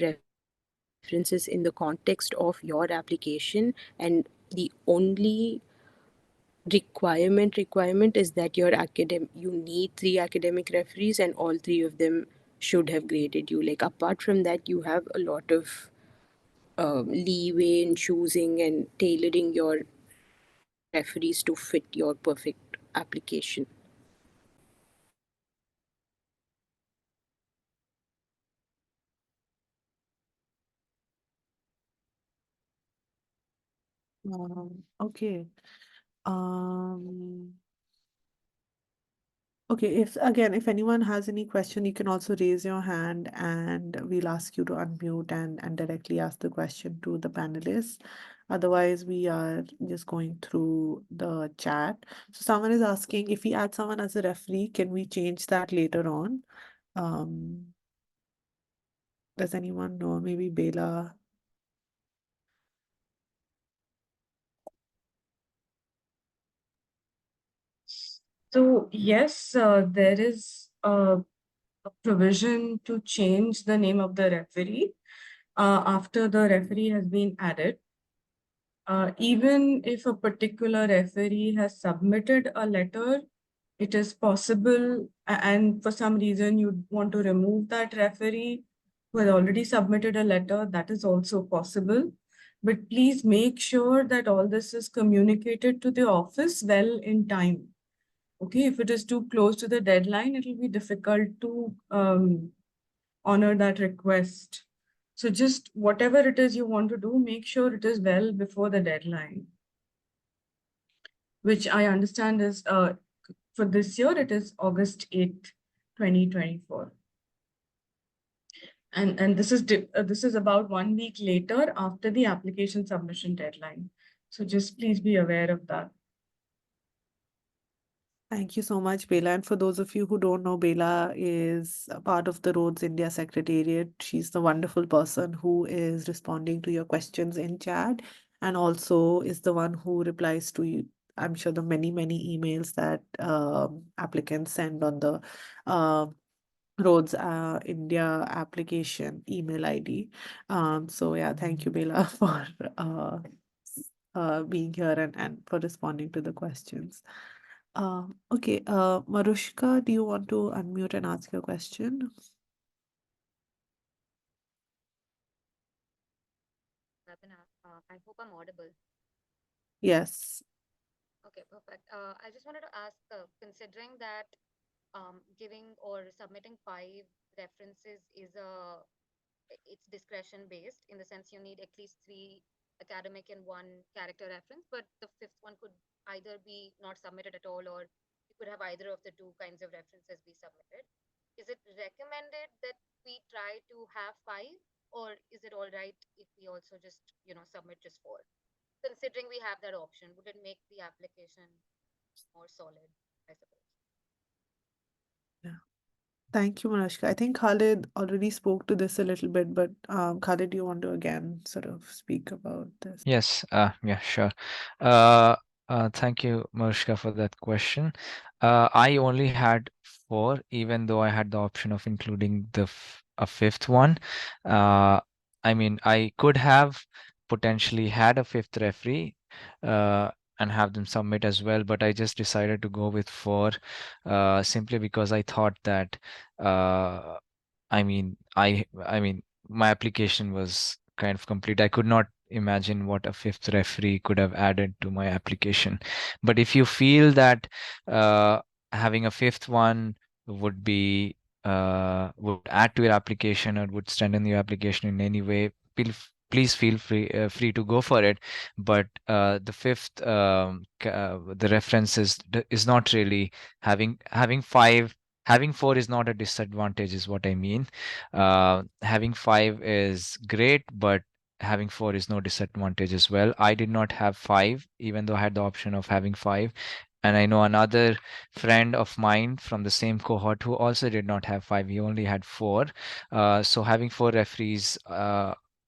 references in the context of your application, and the only requirement is that you need three academic referees and all three of them should have graded you. Like, apart from that, you have a lot of leeway in choosing and tailoring your referees to fit your perfect application. okay. Um, Okay, if anyone has any question, you can also raise your hand and we'll ask you to unmute and directly ask the question to the panelists. Otherwise, we are just going through the chat. So someone is asking if we add someone as a referee, can we change that later on? Um, does anyone know? Maybe Bela. So yes, there is a provision to change the name of the referee after the referee has been added. Even if a particular referee has submitted a letter, it is possible, and for some reason you want to remove that referee who has already submitted a letter, that is also possible. But please make sure that all this is communicated to the office well in time. Okay, if it is too close to the deadline, it will be difficult to honor that request. So just whatever it is you want to do, make sure it is well before the deadline, which I understand is for this year, it is August 8th, 2024. And this is about 1 week later after the application submission deadline. So just please be aware of that. Thank you so much, Bela. And for those of you who don't know, Bela is a part of the Rhodes India Secretariat. She's the wonderful person who is responding to your questions in chat and also is the one who replies to you. I'm sure the many, many emails that applicants send on the uh, Rhodes India application email ID. So yeah, thank you, Bela, for being here and for responding to the questions. Okay, Marushka, do you want to unmute and ask your question? Webinar. I hope I'm audible. Yes. Okay, perfect. I just wanted to ask, considering that giving or submitting 5 references is it's discretion based in the sense you need at least 3 academic and 1 character reference, but the fifth one could either be not submitted at all, or you could have either of the two kinds of references be submitted. Is it recommended that we try to have 5, or is it all right if we also just, submit just 4? Considering we have that option, would it make the application more solid, I suppose? Yeah. Thank you, Marushka. I think Khalid already spoke to this a little bit, but Khalid, do you want to again sort of speak about this? Yes, yeah, sure. Thank you, Marushka, for that question. I only had 4, even though I had the option of including a fifth one. Uh, I mean, I could have potentially had a fifth referee uh, and have them submit as well, but I just decided to go with 4 simply because I thought that uh, I mean, my application was kind of complete. I could not imagine what a fifth referee could have added to my application. But if you feel that uh, having a fifth one would be would add to your application or would strengthen your application in any way, please feel free to go for it. But the fifth the reference is not really having 5. Having 4 is not a disadvantage, is what I mean. Having 5 is great, but having 4 is no disadvantage as well. I did not have 5, even though I had the option of having 5. And I know another friend of mine from the same cohort who also did not have 5. He only had 4. So having 4 referees,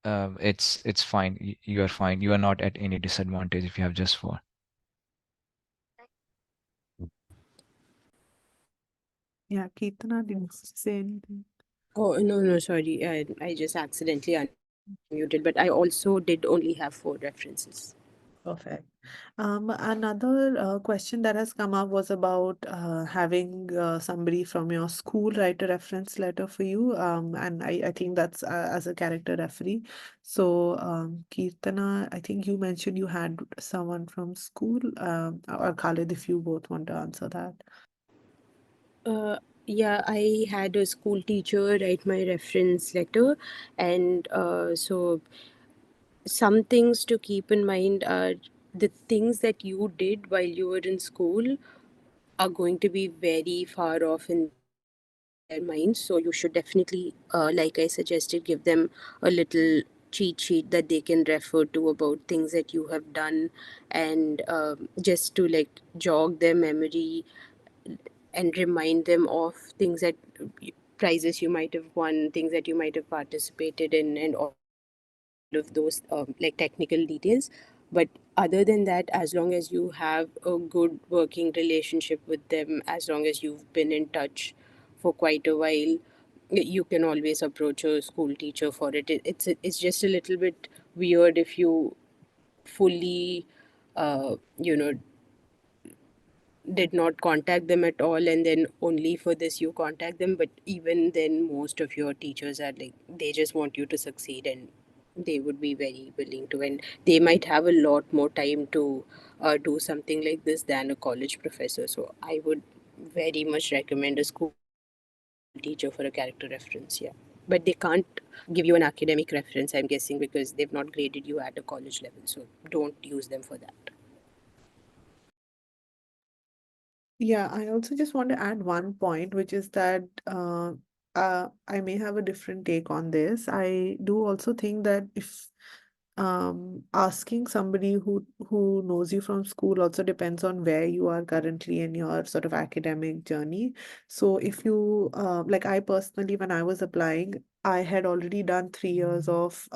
it's fine. You are fine. You are not at any disadvantage if you have just 4. Yeah, Kirtana, did you say anything? Oh, no, no, sorry. I just accidentally unmuted, but I also did only have 4 references. Perfect. Another question that has come up was about having somebody from your school write a reference letter for you. And I think that's as a character referee. So, Kirtana, I think you mentioned you had someone from school, or Khalid, if you both want to answer that. Uh, yeah, I had a school teacher write my reference letter, and so some things to keep in mind are the things that you did while you were in school are going to be very far off in their minds. So you should definitely, like I suggested, give them a little cheat sheet that they can refer to about things that you have done, and just to like jog their memory and remind them of things that prizes you might have won, things that you might have participated in, and all of those like technical details. But other than that, as long as you have a good working relationship with them, as long as you've been in touch for quite a while, you can always approach a school teacher for it. It's just a little bit weird if you fully, you know, did not contact them at all, and then only for this you contact them. But even then, most of your teachers are like, they just want you to succeed, and they would be very willing to, and they might have a lot more time to do something like this than a college professor. So I would very much recommend a school teacher for a character reference. Yeah, but they can't give you an academic reference, I'm guessing, because they've not graded you at a college level, so don't use them for that. Yeah, I also just want to add one point, which is that I may have a different take on this. I do also think that if asking somebody who knows you from school also depends on where you are currently in your sort of academic journey. So if you like I personally, when I was applying, I had already done 3 years of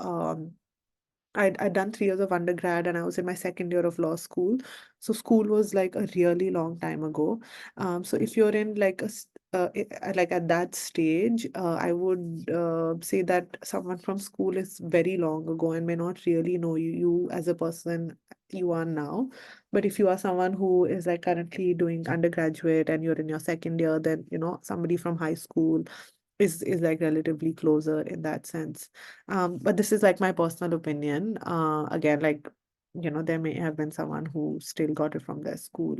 I'd done 3 years of undergrad and I was in my second year of law school. So school was like a really long time ago. So if you're in like like at that stage, I would say that someone from school is very long ago and may not really know you as a person you are now. But if you are someone who is like currently doing undergraduate and you're in your second year, then somebody from high school is like relatively closer in that sense. But this is like my personal opinion. Again, like, there may have been someone who still got it from their school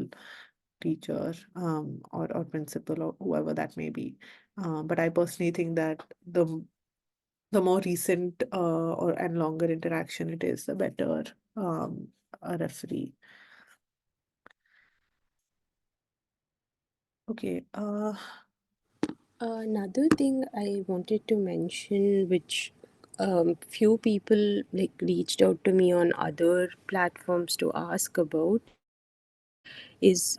teacher, or principal or whoever that may be. But I personally think that the more recent or and longer interaction it is, the better a referee. Okay. Another thing I wanted to mention, which few people like reached out to me on other platforms to ask about, is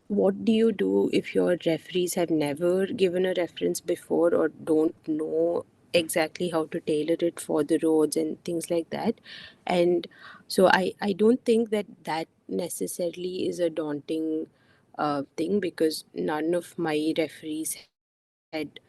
what do you do if your referees have never given a reference before or don't know exactly how to tailor it for the roads and things like that? And so I don't think that that necessarily is a daunting thing, because none of my referees had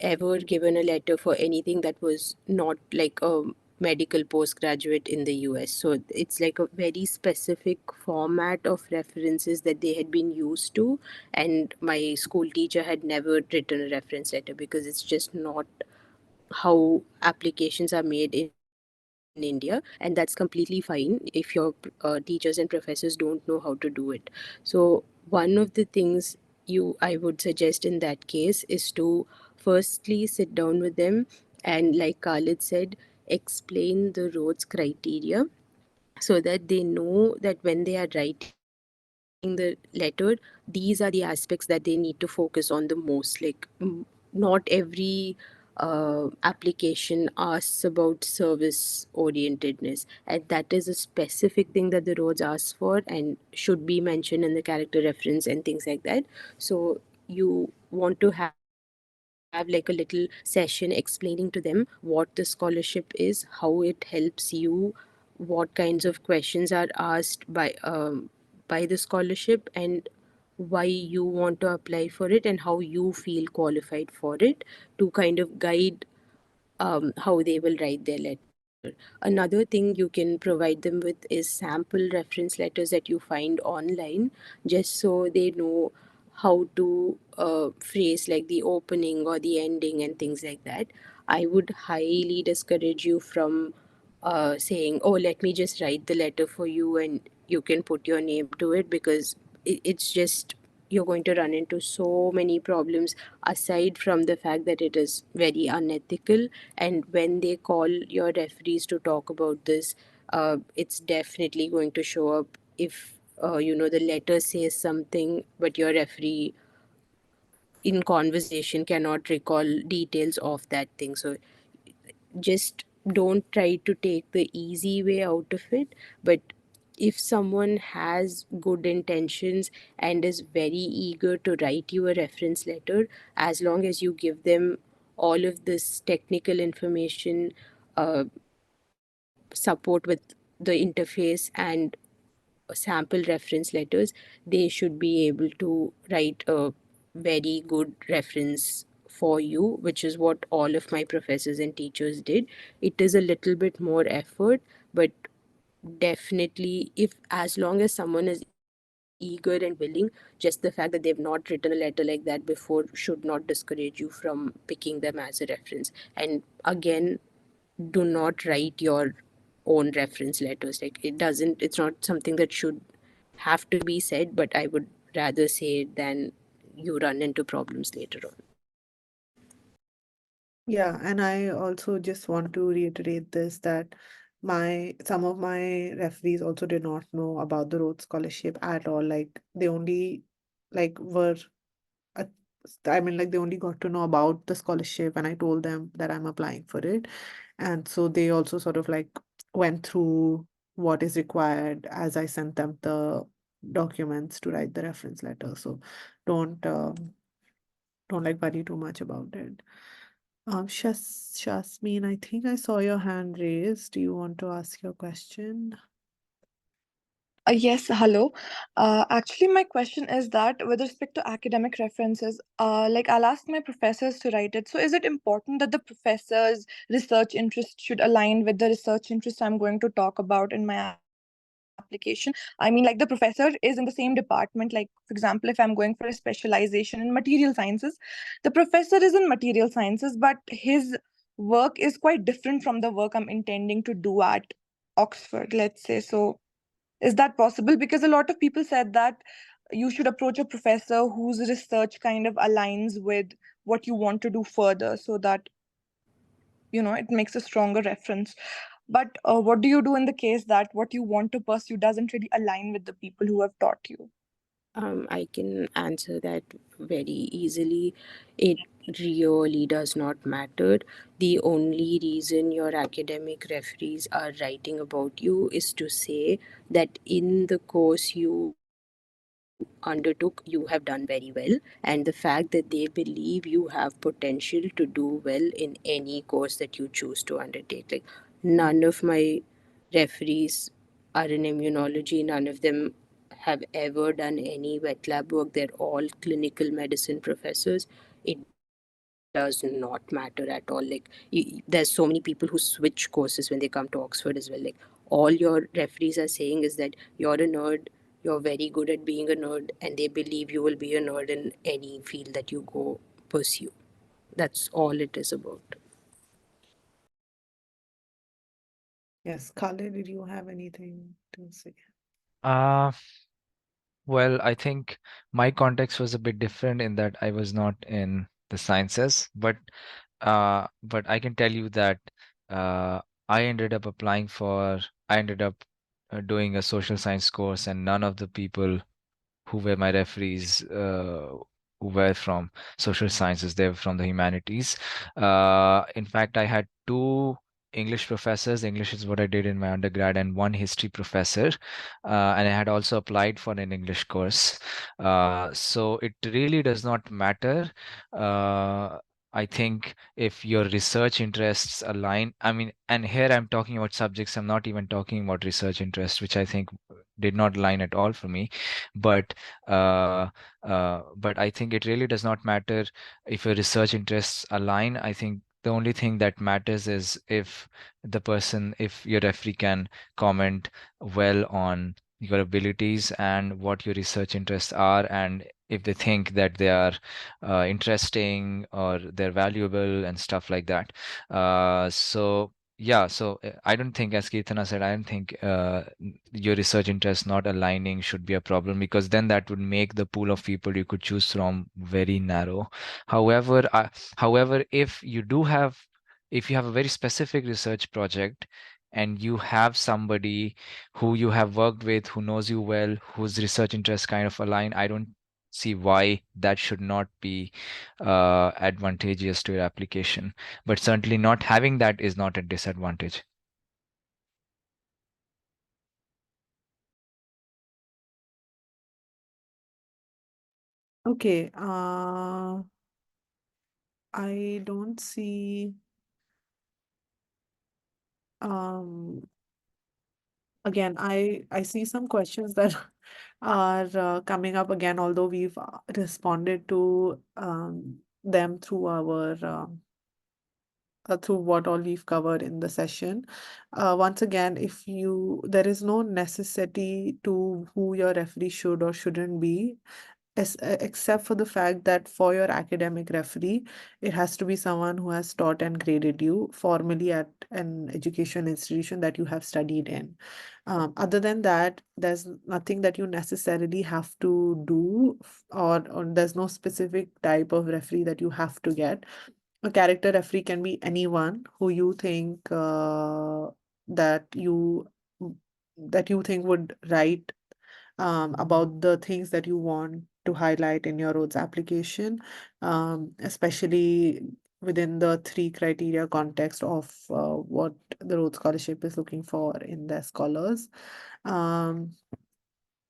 ever given a letter for anything that was not like a medical postgraduate in the US. So it's like a very specific format of references that they had been used to. And my school teacher had never written a reference letter because it's just not how applications are made in India, and that's completely fine if your teachers and professors don't know how to do it. So one of the things I would suggest in that case is to firstly sit down with them and, like Khalid said, explain the roads criteria so that they know that when they are writing the letter, these are the aspects that they need to focus on the most. Like, not every application asks about service orientedness, and that is a specific thing that the roads ask for and should be mentioned in the character reference and things like that. So you want to have like a little session explaining to them what the scholarship is, how it helps you, what kinds of questions are asked by the scholarship, and why you want to apply for it and how you feel qualified for it, to kind of guide how they will write their letter. Another thing you can provide them with is sample reference letters that you find online, just so they know how to phrase like the opening or the ending and things like that. I would highly discourage you from saying, "Oh, let me just write the letter for you and you can put your name to it," because it's just you're going to run into so many problems aside from the fact that it is very unethical. And when they call your referees to talk about this, it's definitely going to show up if the letter says something but your referee in conversation cannot recall details of that thing. So just don't try to take the easy way out of it. But if someone has good intentions and is very eager to write you a reference letter, as long as you give them all of this technical information, support with the interface and sample reference letters, they should be able to write a very good reference for you, which is what all of my professors and teachers did. It is a little bit more effort, but definitely, if as long as someone is eager and willing, just the fact that they've not written a letter like that before should not discourage you from picking them as a reference. And again, do not write your own reference letters. Like, it's not something that should have to be said, but I would rather say it than you run into problems later on. Yeah, and I also just want to reiterate this that my some of my referees also did not know about the Rhodes Scholarship at all. Like they only like were I mean, like they only got to know about the scholarship when I told them that I'm applying for it. And so they also sort of like went through what is required as I sent them the documents to write the reference letter. So don't don't like worry too much about it. Shasmeen, I think I saw your hand raised. Do you want to ask your question? Yes, hello. Actually, my question is that with respect to academic references, like I'll ask my professors to write it. So, is it important that the professor's research interest should align with the research interest I'm going to talk about in my application? I mean, like the professor is in the same department. Like, for example, if I'm going for a specialization in material sciences, the professor is in material sciences, but his work is quite different from the work I'm intending to do at Oxford, let's say. So, is that possible? Because a lot of people said that you should approach a professor whose research kind of aligns with what you want to do further so that, it makes a stronger reference. But what do you do in the case that what you want to pursue doesn't really align with the people who have taught you? I can answer that very easily. It really does not matter. The only reason your academic referees are writing about you is to say that in the course you undertook, you have done very well. And the fact that they believe you have potential to do well in any course that you choose to undertake. Like, none of my referees are in immunology, none of them have ever done any wet lab work. They're all clinical medicine professors. It does not matter at all. Like, there's so many people who switch courses when they come to Oxford as well. Like, all your referees are saying is that you're a nerd, you're very good at being a nerd, and they believe you will be a nerd in any field that you go pursue. That's all it is about. Yes, Khalid, did you have anything to say? Uh, well, I think my context was a bit different in that I was not in the sciences, but I can tell you that uh, I ended up applying for, I ended up doing a social science course, and none of the people who were my referees who were from social sciences, they were from the humanities. In fact, I had two English professors. English is what I did in my undergrad, and one history professor. And I had also applied for an English course. So it really does not matter. Uh, I think if your research interests align, I mean, and here I'm talking about subjects, I'm not even talking about research interests, which I think did not align at all for me. But uh, but I think it really does not matter if your research interests align. I think the only thing that matters is if your referee can comment well on your abilities and what your research interests are, and if they think that they are interesting or they're valuable and stuff like that. So yeah, so I don't think, as Kirtana said, I don't think your research interest not aligning should be a problem, because then that would make the pool of people you could choose from very narrow. However, however, if you have a very specific research project and you have somebody who you have worked with, who knows you well, whose research interests kind of align, I don't see why that should not be advantageous to your application. But certainly not having that is not a disadvantage. Okay, I don't see um again, I see some questions that are coming up again, although we've responded to them through our through what all we've covered in the session. Once again, if you there is no necessity to who your referee should or shouldn't be, except for the fact that for your academic referee, it has to be someone who has taught and graded you formally at an education institution that you have studied in. Other than that, there's nothing that you necessarily have to do, or there's no specific type of referee that you have to get. A character referee can be anyone who you think that you that you think would write about the things that you want to highlight in your Rhodes application, especially within the three criteria context of what the Rhodes Scholarship is looking for in their scholars. Um,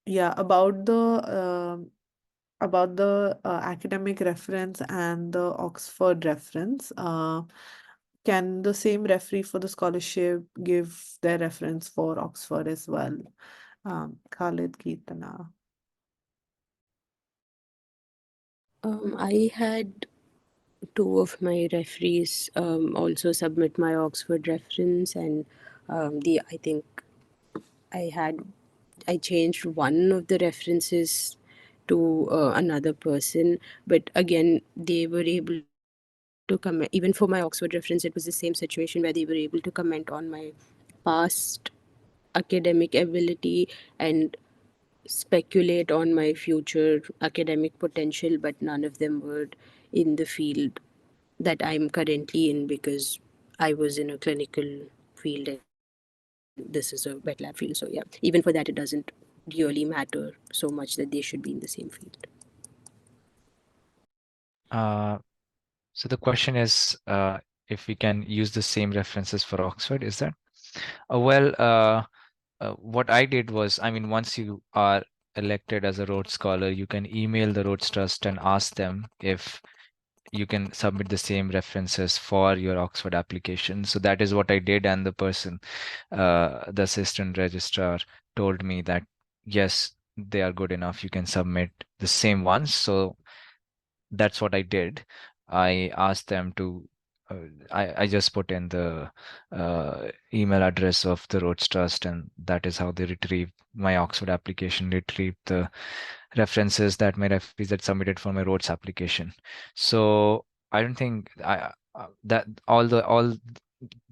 yeah, about the academic reference and the Oxford reference. Can the same referee for the scholarship give their reference for Oxford as well? Khalid, Keertana. I had two of my referees also submit my Oxford reference, and the I think I had I changed one of the references to another person, but again they were able to comment. Even for my Oxford reference, it was the same situation where they were able to comment on my past academic ability and speculate on my future academic potential, but none of them were in the field that I'm currently in, because I was in a clinical field and this is a wet lab field. So, yeah, even for that, it doesn't really matter so much that they should be in the same field. Uh, so the question is, if we can use the same references for Oxford, is that? What I did was, I mean, once you are elected as a Rhodes Scholar, you can email the Rhodes Trust and ask them if you can submit the same references for your Oxford application. So that is what I did, and the person, the assistant registrar, told me that yes, they are good enough. You can submit the same ones. So that's what I did. I asked them to. I just put in the email address of the Rhodes Trust, and that is how they retrieved my Oxford application, retrieved the references that my referees had submitted for my Rhodes application. So I don't think that all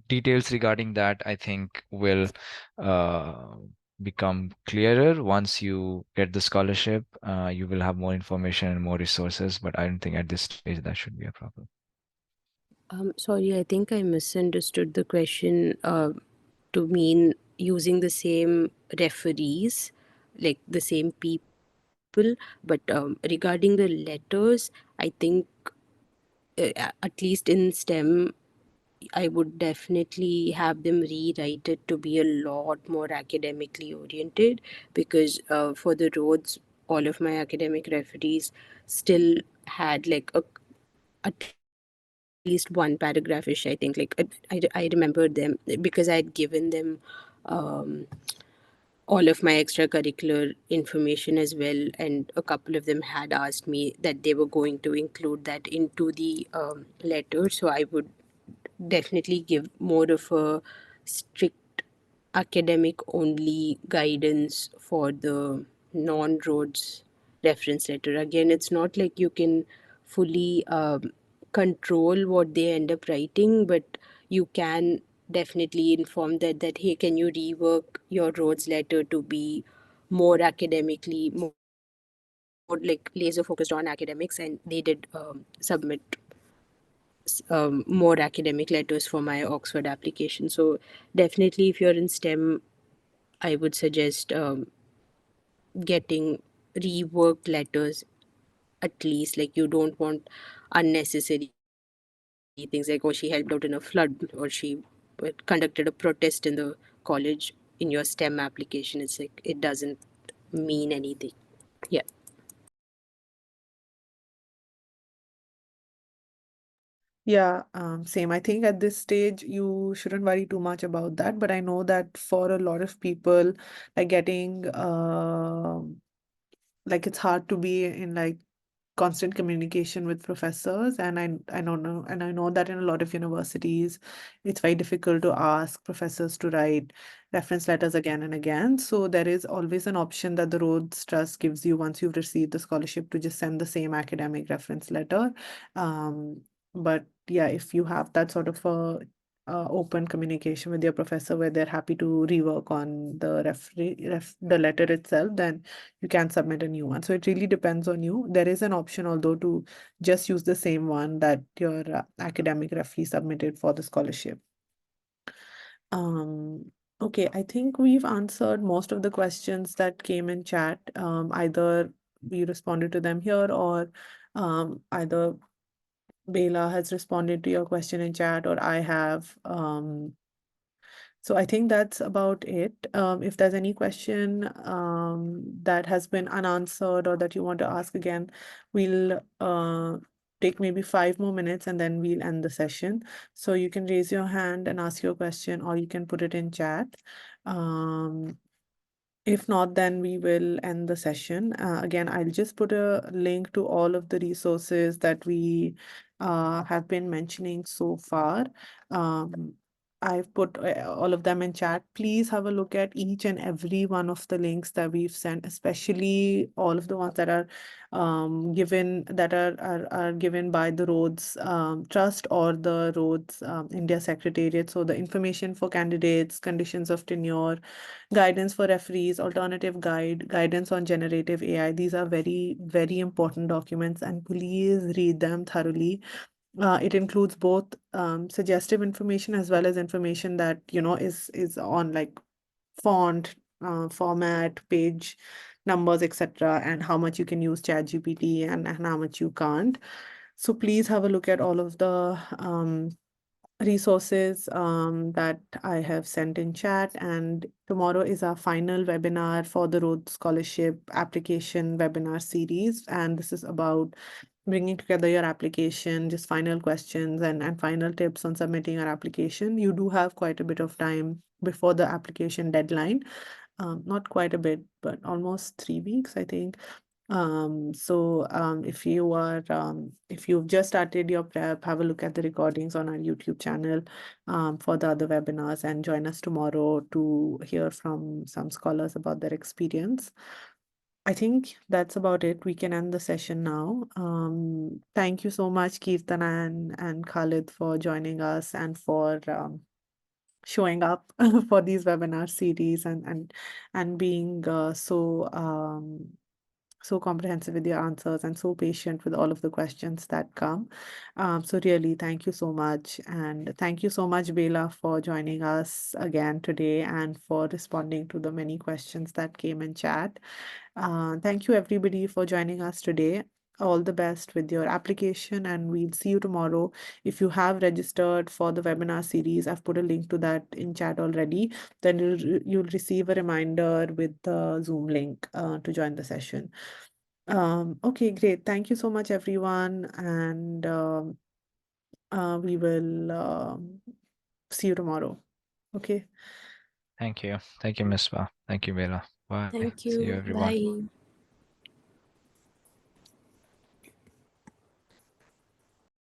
details regarding that, I think, will uh, become clearer once you get the scholarship. You will have more information and more resources, but I don't think at this stage that should be a problem. Sorry, I think I misunderstood the question to mean using the same referees, like the same people. But regarding the letters, I think at least in STEM, I would definitely have them rewrite it to be a lot more academically oriented, because for the Rhodes, all of my academic referees still had like at least one paragraphish, I think. Like I remembered them because I had given them um, all of my extracurricular information as well, and a couple of them had asked me that they were going to include that into the letter. So I would definitely give more of a strict academic only guidance for the non Rhodes reference letter. Again, it's not like you can fully control what they end up writing, but you can definitely inform that hey, can you rework your Rhodes letter to be more academically, more like laser focused on academics, and they did submit more academic letters for my Oxford application. So definitely, if you're in STEM, I would suggest getting reworked letters at least. Like, you don't want unnecessary things like, oh, she helped out in a flood, or she conducted a protest in the college in your STEM application. It's like it doesn't mean anything. Yeah. Yeah, same. I think at this stage you shouldn't worry too much about that. But I know that for a lot of people, like getting like it's hard to be in like constant communication with professors, and I don't know, and I know that in a lot of universities it's very difficult to ask professors to write reference letters again and again. So there is always an option that the Rhodes Trust gives you once you've received the scholarship to just send the same academic reference letter. But yeah, if you have that sort of a open communication with your professor where they're happy to rework on the the letter itself, then you can submit a new one. So it really depends on you. There is an option, although, to just use the same one that your academic referee submitted for the scholarship. Okay, I think we've answered most of the questions that came in chat, either we responded to them here, or either Bela has responded to your question in chat, or I have. So I think that's about it. If there's any question that has been unanswered or that you want to ask again, we'll take maybe 5 more minutes and then we'll end the session. So you can raise your hand and ask your question, or you can put it in chat. Um, if not, then we will end the session. Again, I'll just put a link to all of the resources that we have been mentioning so far. Um, I've put all of them in chat. Please have a look at each and every one of the links that we've sent, especially all of the ones that are given that are given by the Rhodes Trust or the Rhodes India Secretariat. So the information for candidates, conditions of tenure, guidance for referees, alternative guidance on generative AI. These are very, very important documents, and please read them thoroughly. It includes both suggestive information as well as information that is on like font, format, page numbers, etc., and how much you can use ChatGPT and how much you can't. So please have a look at all of the resources that I have sent in chat. And tomorrow is our final webinar for the Rhodes Scholarship application webinar series. And this is about bringing together your application, just final questions and final tips on submitting your application. You do have quite a bit of time before the application deadline. Not quite a bit, but almost 3 weeks, I think. If you've just started your prep, have a look at the recordings on our YouTube channel for the other webinars, and join us tomorrow to hear from some scholars about their experience. I think that's about it. We can end the session now. Thank you so much, Kirtana and Khalid, for joining us and for showing up for these webinar series and being so comprehensive with your answers and so patient with all of the questions that come. So really, thank you so much. And thank you so much, Bela, for joining us again today and for responding to the many questions that came in chat. Thank you, everybody, for joining us today. All the best with your application, and we'll see you tomorrow. If you have registered for the webinar series, I've put a link to that in chat already. Then you'll receive a reminder with the Zoom link to join the session. Okay, great. Thank you so much, everyone, and we will see you tomorrow. Okay. Thank you. Thank you, Miss Ba. Thank you, Bella. Bye. Thank See you, you. everyone. Bye.